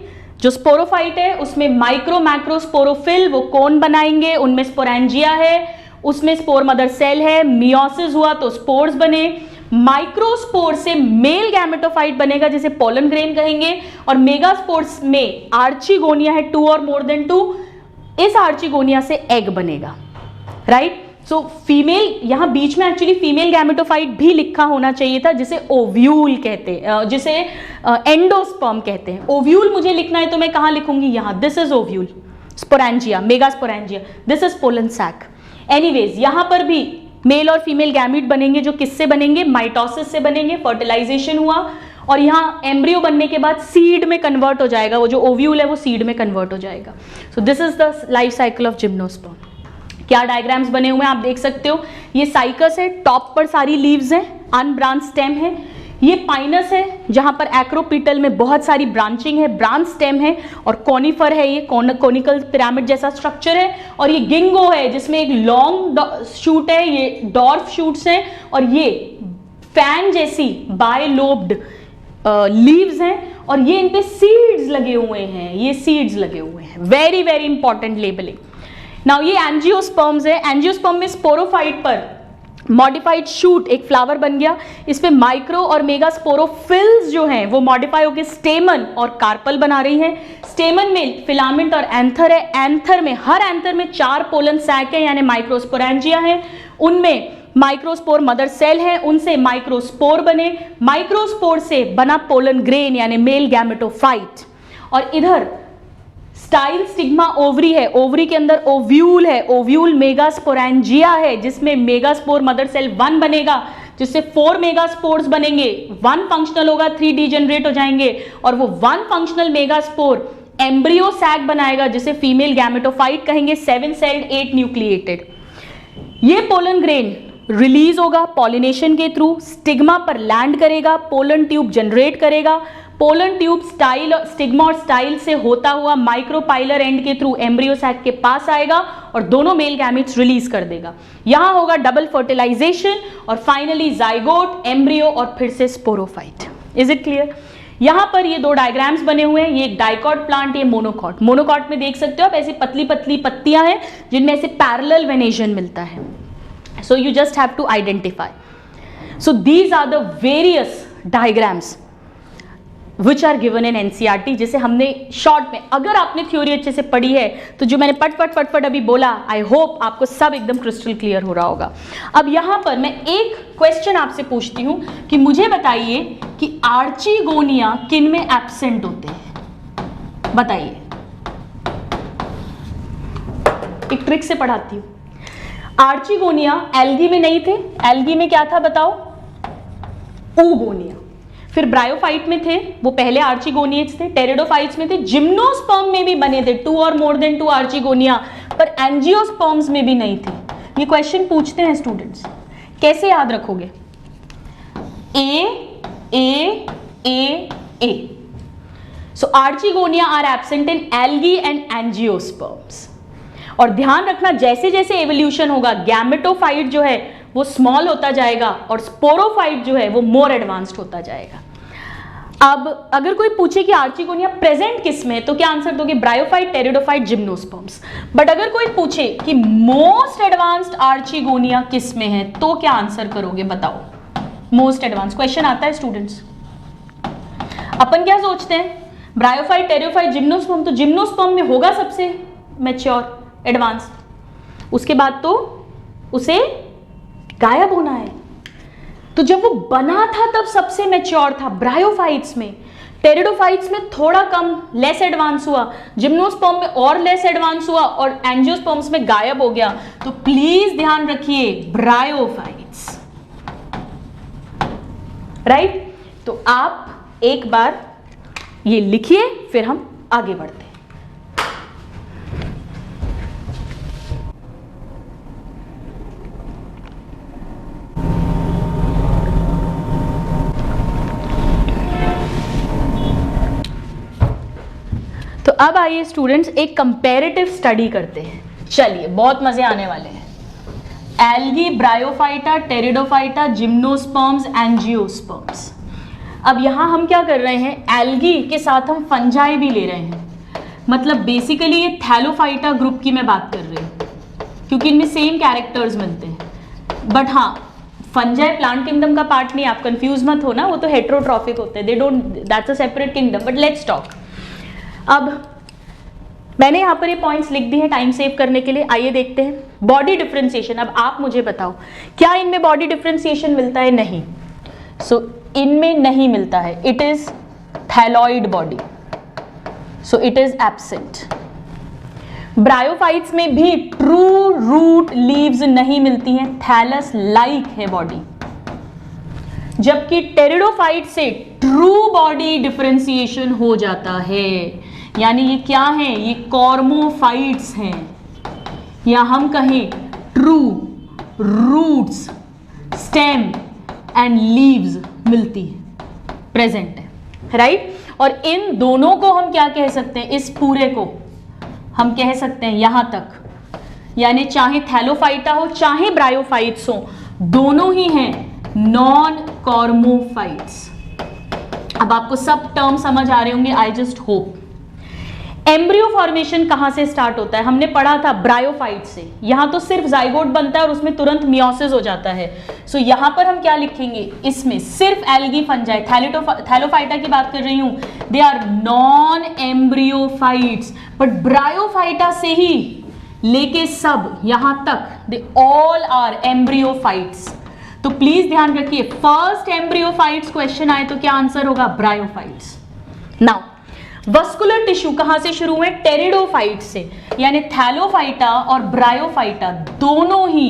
जो स्पोरोफाइट है उसमें माइक्रो मैक्रो स्पोरोफिल, वो कोन बनाएंगे, उनमें स्पोरेंजिया है, उसमें स्पोर मदर सेल है, मियोसिस हुआ तो स्पोर्स बने, माइक्रोस्पोर से मेल गैमेटोफाइट बनेगा जिसे पोलन ग्रेन कहेंगे, और मेगास्पोर्स में आर्चिगोनिया है 2 और मोर देन 2, इस आर्चिगोनिया से एग बनेगा, राइट। सो फीमेल, यहां बीच में एक्चुअली फीमेल गैमेटोफाइट भी लिखा होना चाहिए था, जिसे ओव्यूल कहते हैं, जिसे एंडोस्पर्म कहते हैं। ओव्यूल मुझे लिखना है तो मैं कहां लिखूंगी, यहां, this is ovule, sporangia, megasporangia, this is pollen sac. Anyways, यहां पर भी मेल और फीमेल गैमीट बनेंगे, जो किससे बनेंगे, माइटोसिस से बनेंगे, फर्टिलाइजेशन हुआ, और यहाँ एम्ब्रियो बनने के बाद सीड में कन्वर्ट हो जाएगा, वो जो ओव्यूल है वो सीड में कन्वर्ट हो जाएगा। सो this is the life cycle of gymnosperm. क्या डायग्राम्स बने हुए हैं आप देख सकते हो, ये साइकस है, टॉप पर सारी लीव्स हैं, अनब्रांच स्टेम है, ये पाइनस है जहां पर एक्रोपीटल में बहुत सारी ब्रांचिंग है, ब्रांच स्टेम है, और कॉनिफर है, ये कोनिकल पिरामिड जैसा स्ट्रक्चर है, और ये गिंगो है जिसमें एक लॉन्ग शूट है, ये डॉर्फ शूट्स हैं, और ये फैन जैसी बायलोब्ड लीव्स हैं, और ये इन पे सीड्स लगे हुए हैं, ये सीड्स लगे हुए हैं, very very important labelling. Now ये एंजियोस्पर्म्स है, एंजियोस्पर्म में स्पोरोफाइट पर मॉडिफाइड शूट एक फ्लावर बन गया, इस पे माइक्रो और मेगा स्पोरोफिल्स जो हैं वो मॉडिफाई होकर स्टेमन और कार्पल बना रही हैं। स्टेमन में फिलामेंट और एंथर है, एंथर में, हर एंथर में 4 पोलन सैक है यानी माइक्रोस्पोरेंजिया है, उनमें माइक्रोस्पोर मदर सेल है, उनसे माइक्रोस्पोर बने, माइक्रोस्पोर से बना पोलन ग्रेन यानी मेल गैमेटोफाइट, और इधर स्टाइल स्टिग्मा ओवरी है, ओवरी के अंदर ओव्यूल है, ओव्यूल मेगास्पोरेंजिया है जिसमें मेगास्पोर मदर सेल 1 बनेगा, जिससे 4 मेगास्पोर्स बनेंगे, 1 फंक्शनल होगा, 3 डीजेनरेट हो जाएंगे, और वो 1 फंक्शनल मेगास्पोर एम्ब्रियो सैक बनाएगा जिसे फीमेल गैमेटोफाइट कहेंगे, 7 सेल्ड 8 न्यूक्लिएटेड। ये पोलन ग्रेन रिलीज होगा पॉलिनेशन के थ्रू, स्टिग्मा पर लैंड करेगा, पोलन ट्यूब जनरेट करेगा, पोलन ट्यूब स्टाइल, स्टिग्मा और स्टाइल से होता हुआ माइक्रोपाइलर एंड के थ्रू एम्ब्रियो सैक के पास आएगा और दोनों मेल गैमेट्स रिलीज कर देगा। यहां होगा डबल फर्टिलाइजेशन और फाइनली जाइगोट, एम्ब्रियो और फिर से स्पोरोफाइट। Is it clear? यहां पर ये 2 डायग्राम्स बने हुए हैं, ये एक डाइकॉट प्लांट, ये मोनोकॉट। मोनोकॉट में देख सकते हो आप ऐसी पतली पतली पत्तियां हैं जिनमें से पैरेलल वेनेशन मिलता है। So you just have to identify. So these are the various diagrams which are given in NCERT, जिसे हमने शॉर्ट में, अगर आपने थ्योरी अच्छे से पढ़ी है तो जो मैंने पट अभी बोला, आई होप आपको सब एकदम क्रिस्टल क्लियर हो रहा होगा। अब यहां पर मैं एक क्वेश्चन आपसे पूछती हूं कि मुझे बताइए कि आर्चिगोनिया किन में एब्सेंट होते हैं, बताइए। एक ट्रिक से पढ़ाती हूं। आर्चिगोनिया एल्गी में नहीं थे, एल्गी में क्या था बताओ? oogonia। फिर ब्रायोफाइट में थे, वो पहले आर्चिगोनियट्स थे। टेरिडोफाइट्स में थे, जिम्नोस्पर्म में भी बने थे 2 और मोर देन 2 आर्चिगोनिया, पर एंजियोस्पर्म्स में भी नहीं थे। ये क्वेश्चन पूछते हैं स्टूडेंट्स, कैसे याद रखोगे? ए। So archegonia are absent in algae and angiosperms. और ध्यान रखना, जैसे जैसे एवोल्यूशन होगा, गैमेटोफाइट जो है वो स्मॉल होता जाएगा और स्पोरोफाइट जो है वो मोर एडवांस्ड होता जाएगा। अब अगर कोई पूछे कि आर्चिगोनिया प्रेजेंट किस में, तो क्या आंसर दोगे? Bryophyte, pteridophyte, gymnosperms. बट अगर कोई पूछे कि मोस्ट एडवांस्ड आर्चिगोनिया किस में है, तो क्या आंसर करोगे बताओ? मोस्ट एडवांस क्वेश्चन आता है स्टूडेंट्स। अपन क्या सोचते हैं? ब्रायोफाइट, टेरिडोफाइट, जिम्नोस्पर्म, तो जिम्नोस्पर्म में होगा सबसे मैच्योर, एडवांस, उसके बाद तो उसे गायब होना है। तो जब वो बना था तब सबसे मैच्योर था ब्रायोफाइट्स में, टेरिडोफाइट्स में थोड़ा कम, लेस एडवांस हुआ, जिम्नोस्पर्म में और लेस एडवांस हुआ और एंजियोस्पर्म्स में गायब हो गया। तो प्लीज ध्यान रखिए, ब्रायोफाइट्स, राइट? तो आप एक बार ये लिखिए, फिर हम आगे बढ़ते हैं। तो अब आइए स्टूडेंट्स एक कंपैरेटिव स्टडी करते हैं। चलिए, बहुत मजे आने वाले हैं। Algae, bryophyta, pteridophyta, gymnosperms, angiosperms. अब यहां हम क्या कर रहे हैं? एल्गी के साथ हम फंजाई भी ले रहे हैं, मतलब बेसिकली ये थैलोफाइटा ग्रुप की मैं बात कर रही हूँ, क्योंकि इनमें सेम कैरेक्टर्स मिलते हैं। बट हाँ, फंजाई प्लांट किंगडम का पार्ट नहीं, आप कंफ्यूज मत हो ना, वो तो हेट्रोट्रॉफिक होते हैं, they don't, that's a separate kingdom. But let's talk. अब मैंने यहाँ पर ये पॉइंट्स लिख दी हैं टाइम सेव करने के लिए। आइए देखते हैं बॉडी डिफरेंशिएशन। अब आप मुझे बताओ, क्या इनमें बॉडी डिफरेंशिएशन मिलता है? नहीं। सो इनमें नहीं मिलता है, it is thalloid body, so it is absent. Bryophytes में भी ट्रू रूट लीव्स नहीं मिलती हैं, थैलस लाइक है बॉडी। जबकि टेरिडोफाइट से ट्रू बॉडी डिफरेंशिएशन हो जाता है, यानी ये क्या है? ये कॉर्मोफाइट्स हैं, या हम कहें true roots, stem and leaves मिलती है, प्रेजेंट है, राइट? और इन दोनों को हम क्या कह सकते हैं? इस पूरे को हम कह सकते हैं यहां तक, यानी चाहे थैलोफाइटा हो चाहे ब्रायोफाइट्स हो, दोनों ही हैं नॉन कॉर्मोफाइट्स। अब आपको सब टर्म समझ आ रहे होंगे, I just hope. Embryo formation कहां से स्टार्ट होता है? हमने पढ़ा था ब्रायोफाइट से। यहां तो सिर्फ जाइगोट बनता है और उसमें तुरंत मियोसिस हो जाता है। सो यहां पर हम क्या लिखेंगे? इसमें सिर्फ एल्गी फंजाई, थैलोफाइटा की बात कर रही हूं, they are non embryophytes. But bryophyta से ही लेके सब यहां तक, दे ऑल आर एम्ब्रियोफाइट्स। तो प्लीज ध्यान रखिए, फर्स्ट एम्ब्रियोफाइट्स क्वेश्चन आए तो क्या आंसर होगा? ब्रायोफाइट्स। नाउ वस्कुलर टिश्यू कहां से शुरू हुए? टेरिडोफाइट से, यानी थैलोफाइटा और ब्रायोफाइटा दोनों ही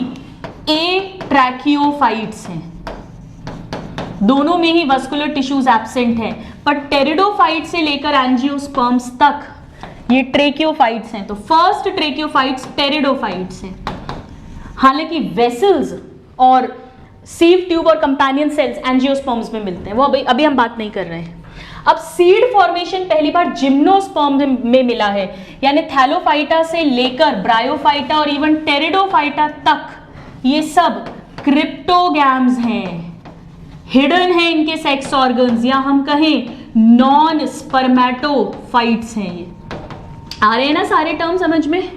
ए ट्रैकियोफाइट्स हैं। दोनों में ही वस्कुलर टिश्यूज एब्सेंट है, पर टेरिडोफाइट से लेकर एंजियोस्पर्म्स तक ये ट्रेकियोफाइट्स हैं। तो फर्स्ट ट्रेकियोफाइट्स टेरिडोफाइट्स हैं। हालांकि वेसल्स और सीव ट्यूब और कंपेनियन सेल्स एंजियोस्पर्म्स में मिलते हैं, वो अभी हम बात नहीं कर रहे हैं। अब सीड फॉर्मेशन पहली बार जिम्नोस्पर्म में मिला है, यानी थैलोफाइटा से लेकर ब्रायोफाइटा और इवन टेरिडोफाइटा तक ये सब क्रिप्टोगैम्स हैं, हिडन है इनके सेक्स ऑर्गन्स, या हम कहें नॉन स्पर्मेटोफाइट्स हैं। ये आ रहे हैं ना सारे टर्म समझ में।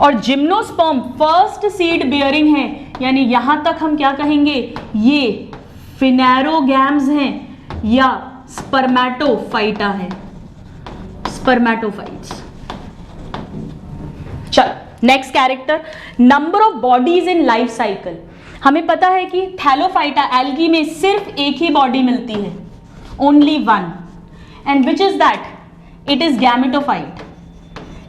और जिम्नोस्पर्म फर्स्ट सीड बियरिंग है, यानी यहां तक हम क्या कहेंगे, ये फिनेरोगैम्स हैं या स्पर्मेटोफाइटा है, स्पर्मेटोफाइट्स। चलो next character, number of bodies in life cycle. हमें पता है कि थैलोफाइटा एल्गी में सिर्फ एक ही बॉडी मिलती है, only one, and which is that, it is gametophyte.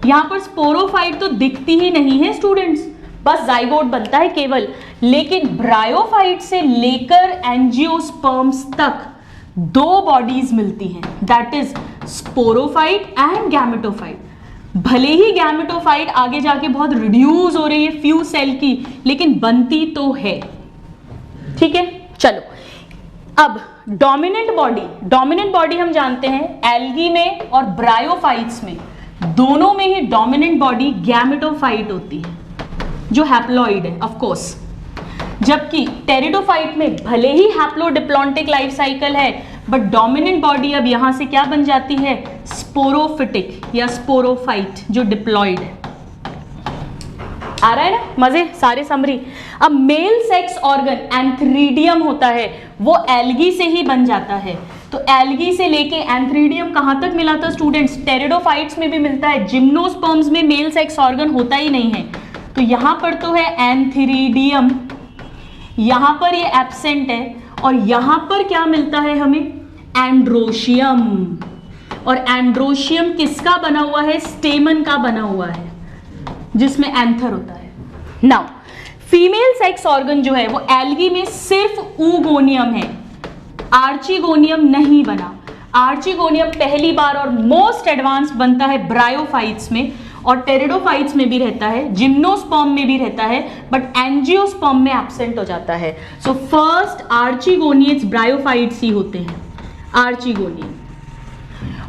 यहां पर स्पोरोफाइट तो दिखती ही नहीं है स्टूडेंट्स, बस जाइगोट बनता है केवल। लेकिन ब्रायोफाइट से लेकर एंजियोस्पर्म्स तक दो बॉडीज मिलती हैं, that is sporophyte and gametophyte. भले ही गैमेटोफाइट आगे जाके बहुत रिड्यूस हो रही है फ्यू सेल की, लेकिन बनती तो है। ठीक है, चलो अब डोमिनेंट बॉडी हम जानते हैं एल्गी में और ब्रायोफाइट्स में, दोनों में ही डोमिनेंट बॉडी गैमेटोफाइट होती है जो हैप्लॉइड है ऑफ कोर्स। जबकि टेरिडोफाइट में भले ही हैप्लोडिप्लॉन्टिक लाइफ साइकिल है, बट डोमिनेंट बॉडी अब यहां से क्या बन जाती है, स्पोरोफिटिक या स्पोरोफाइट जो डिप्लॉइड है। आ रहा है ना मजे सारे समरी। अब मेल सेक्स ऑर्गन एंथ्रीडियम होता है, वो एल्गी से ही बन जाता है। तो एल्गी से लेके एंथ्रीडियम कहां तक मिला था स्टूडेंट्स, टेरिडोफाइट्स में भी मिलता है। जिम्नोस्पर्म्स में मेल सेक्स ऑर्गन होता ही नहीं है, तो यहां पर तो है एंथ्रीडियम, यहां पर ये एब्सेंट है, और यहां पर क्या मिलता है हमें, एंड्रोशियम। और एंड्रोशियम किसका बना हुआ है, स्टेमन का बना हुआ है, जिसमें एंथर होता है। नाउ फीमेल सेक्स ऑर्गन जो है वो एल्गी में सिर्फ ऊगोनियम है, आर्चिगोनियम नहीं बना। आर्चिगोनियम पहली बार और मोस्ट एडवांस बनता है ब्रायोफाइट्स में, और टेरिडोफाइट्स में भी रहता है, जिम्नोस्पर्म में भी रहता है, बट एंजियोस्पर्म में एब्सेंट हो जाता है। सो फर्स्ट आर्चिगोनियट्स ब्रायोफाइट्स ही होते हैं, आर्चिगोनियम।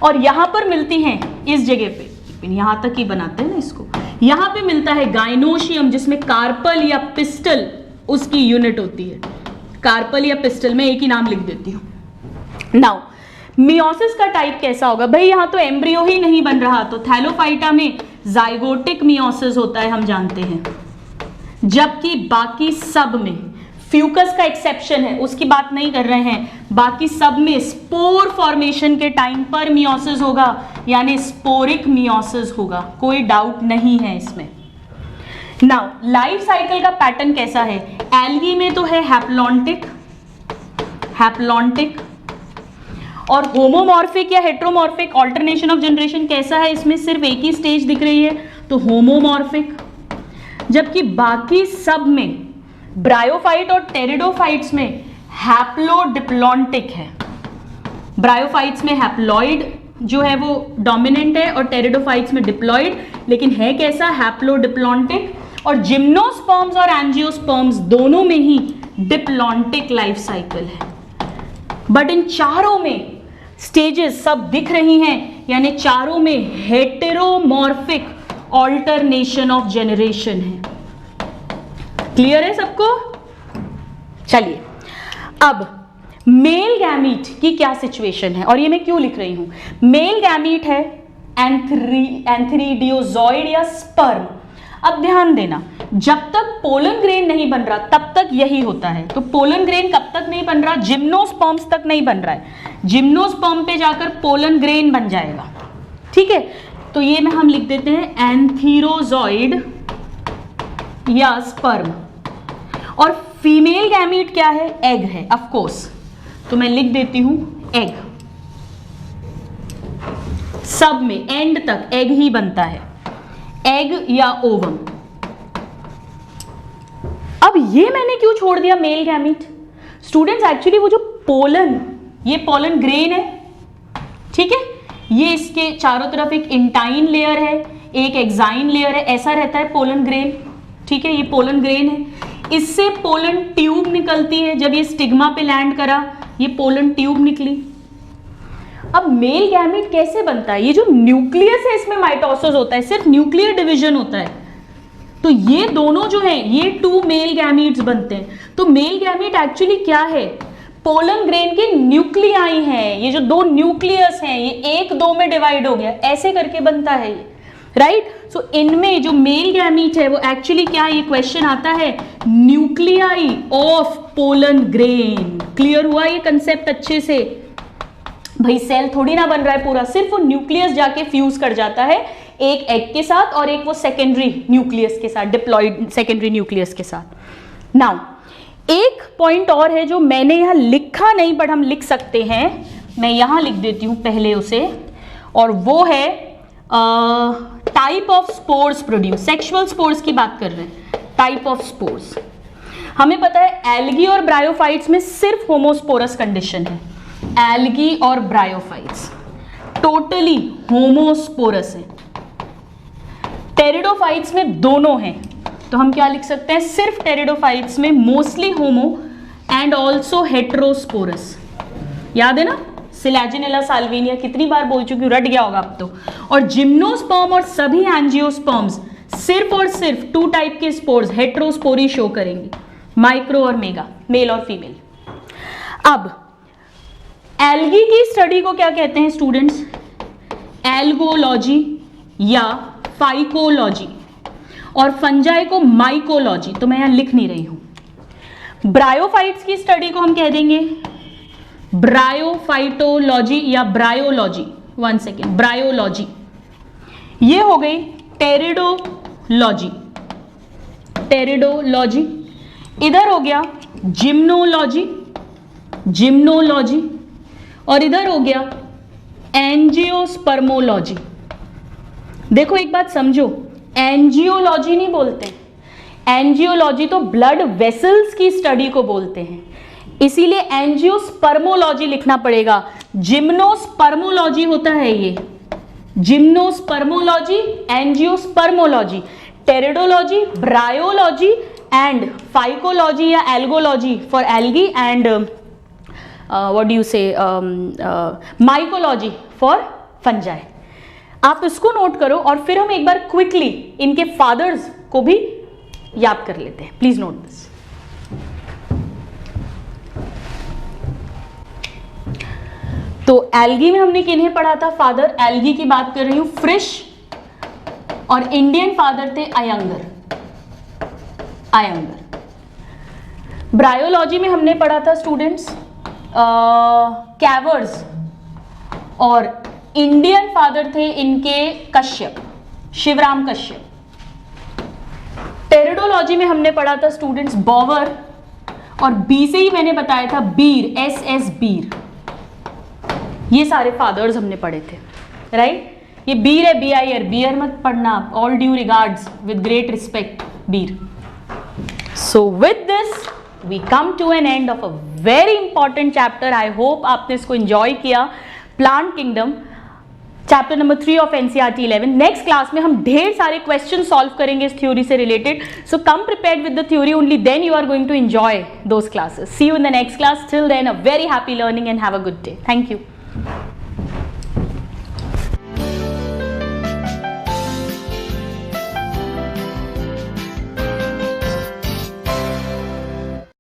और यहां पर मिलती हैं इस जगह पे, यहां तक ही बनाते हैं ना इसको, यहां पे मिलता है गाइनोशियम, जिसमें कार्पल या पिस्टल उसकी यूनिट होती है। कार्पल या पिस्टल में एक ही नाम लिख देती हूं। नाउ मियोसिस का टाइप कैसा होगा भाई, यहां तो एम्ब्रियो ही नहीं बन रहा, तो थैलोफाइटा में जाइगोटिक मियोसिस होता है हम जानते हैं, जबकि बाकी सब में, फ्यूकस का एक्सेप्शन है उसकी बात नहीं कर रहे हैं, बाकी सब में स्पोर फॉर्मेशन के टाइम पर मियोसिस होगा, यानी स्पोरिक मियोसिस होगा, कोई डाउट नहीं है इसमें। नाउ लाइफ साइकिल का पैटर्न कैसा है, एल्गी में तो है हैप्लॉन्टिक, और होमोमॉर्फिक या हेट्रोमॉर्फिक, ऑल्टरनेशन ऑफ जनरेशन कैसा है, इसमें सिर्फ एक ही स्टेज दिख रही है, तो होमोमॉर्फिक। जबकि बाकी सब में, ब्रायोफाइट और टेरिडोफाइट्स में हैप्लोडिप्लॉन्टिक है। ब्रायोफाइट्स में हैप्लॉइड जो है वो डोमिनेंट है, और टेरिडोफाइट्स में डिप्लॉइड, लेकिन है कैसा, हैप्लोडिप्लॉन्टिक। और जिम्नोस्पर्म्स और एंजियोस्पर्म्स दोनों में ही डिप्लॉन्टिक लाइफ साइकिल है। बट इन चारों में स्टेजेस सब दिख रही हैं, यानी चारों में हेटेरोमॉर्फिक ऑल्टरनेशन ऑफ जनरेशन है। क्लियर है सबको? चलिए अब मेल गैमीट की क्या सिचुएशन है, और ये मैं क्यों लिख रही हूं। मेल गैमीट है एंथ्रीडियोजॉइड या स्पर्म। अब ध्यान देना, जब तक पोलन ग्रेन नहीं बन रहा तब तक यही होता है। तो पोलन ग्रेन कब तक नहीं बन रहा, जिम्नोस्पर्म्स तक नहीं बन रहा है, जिम्नोस्पर्म पे जाकर पोलन ग्रेन बन जाएगा। ठीक है, तो ये में हम लिख देते हैं एंथीरोजॉइड या स्पर्म। और फीमेल गैमीट क्या है, एग है ऑफ कोर्स, तो मैं लिख देती हूं एग। सब में एंड तक एग ही बनता है, एग या ओवम। अब ये मैंने क्यों छोड़ दिया मेल गैमीट, स्टूडेंट्स एक्चुअली वो जो पोलन, ये पोलन ग्रेन है, ठीक है, ये इसके चारों तरफ एक इंटाइन लेयर है, एक एक्साइन लेयर है, ऐसा रहता है पोलन ग्रेन, ठीक है, ये पोलन ग्रेन है। इससे पोलन ट्यूब निकलती है, जब ये स्टिग्मा पे लैंड करा ये पोलन ट्यूब निकली। अब मेल गैमीट कैसे बनता है? ये जो न्यूक्लियस है इसमें माइटोसिस होता है, सिर्फ न्यूक्लियर डिवीजन होता है, तो ये दोनों जो हैं ये 2 मेल गैमीट्स बनते हैं। तो मेल गैमीट एक्चुअली क्या है? पोलन ग्रेन के न्यूक्लियाई हैं, ये जो 2 न्यूक्लियस हैं ये 1-2 में डिवाइड हो गया, ऐसे करके बनता है ये, राइट। सो इनमें जो मेल गैमीट है वो एक्चुअली क्या, ये क्वेश्चन आता है, nuclei of pollen grain. Clear हुआ ये कंसेप्ट अच्छे से? भाई सेल थोड़ी ना बन रहा है पूरा, सिर्फ वो न्यूक्लियस जाके फ्यूज कर जाता है एक एग के साथ और एक वो सेकेंडरी न्यूक्लियस के साथ, डिप्लॉयड सेकेंडरी न्यूक्लियस के साथ। नाउ एक पॉइंट और है जो मैंने यहाँ लिखा नहीं बट हम लिख सकते हैं, मैं यहाँ लिख देती हूँ पहले उसे, और वो है type of spores produce. Sexual spores की बात कर रहे हैं, टाइप ऑफ स्पोर्स। हमें पता है एल्गी और ब्रायोफाइट्स में सिर्फ होमोस्पोरस कंडीशन है, एल्गी और ब्रायोफाइट्स टोटली होमोस्पोरस है। टेरिडोफाइट्स में दोनों हैं, तो हम क्या लिख सकते हैं, सिर्फ टेरिडोफाइट्स में mostly homo and also heterosporous. याद है ना, सिलेजिनेला साल्विनिया कितनी बार बोल चुकी हूँ, रट गया होगा अब तो। और जिम्नोस्पर्म और सभी एंजियोस्पर्म्स सिर्फ और सिर्फ 2 टाइप के स्पोर्स हेट्रोस्पोरी शो करेंगे, माइक्रो और मेगा, मेल और फीमेल। अब एल्गी की स्टडी को क्या कहते हैं स्टूडेंट्स? एल्गोलॉजी या फाइकोलॉजी, और फंजाई को माइकोलॉजी, तो मैं यहां लिख नहीं रही हूं। ब्रायोफाइट्स की स्टडी को हम कह देंगे ब्रायोफाइटोलॉजी या ब्रायोलॉजी। 1 second, bryology. ये हो गई टेरिडोलॉजी, टेरिडोलॉजी। इधर हो गया जिम्नोलॉजी, जिम्नोलॉजी, और इधर हो गया एंजियोस्पर्मोलॉजी। देखो एक बात समझो, एंजियोलॉजी नहीं बोलते, एंजियोलॉजी तो ब्लड वेसल्स की स्टडी को बोलते हैं, इसीलिए एंजियोस्पर्मोलॉजी लिखना पड़ेगा। जिम्नोस्पर्मोलॉजी होता है ये, जिम्नोस्पर्मोलॉजी, एंजियोस्पर्मोलॉजी, टेरिडोलॉजी, ब्रायोलॉजी एंड फाइकोलॉजी या algology for algae and what do you से माइकोलॉजी फॉर फंजाई। आप इसको नोट करो और फिर हम एक बार क्विकली इनके फादर्स को भी याद कर लेते हैं। Please note this. तो एल्गी में हमने किन्हें पढ़ा था फादर? एल्गी की बात कर रही हूं, फ्रिश, और इंडियन फादर थे अयंगर, अयंगर। ब्रायोलॉजी में हमने पढ़ा था स्टूडेंट्स कैवर्स, और इंडियन फादर थे इनके कश्यप, शिवराम कश्यप। टेरिडोलॉजी में हमने पढ़ा था स्टूडेंट्स बॉवर, और बी से ही मैंने बताया था बीर, SS बीर। ये सारे फादर्स हमने पढ़े थे, राइट। ये बीर है, BIR, बियर मत पढ़ना, all due regards, with great respect, बीर। So with this we come to an end of a very important chapter. I hope आपने इसको एंजॉय किया, plant kingdom, chapter number 3 of NCERT 11। Next class में हम ढेर सारे क्वेश्चन सॉल्व करेंगे इस थ्योरी से related. So come prepared with the theory, only then you are going to enjoy those classes. See you in the next class. Till then a very happy learning and have a good day. Thank you.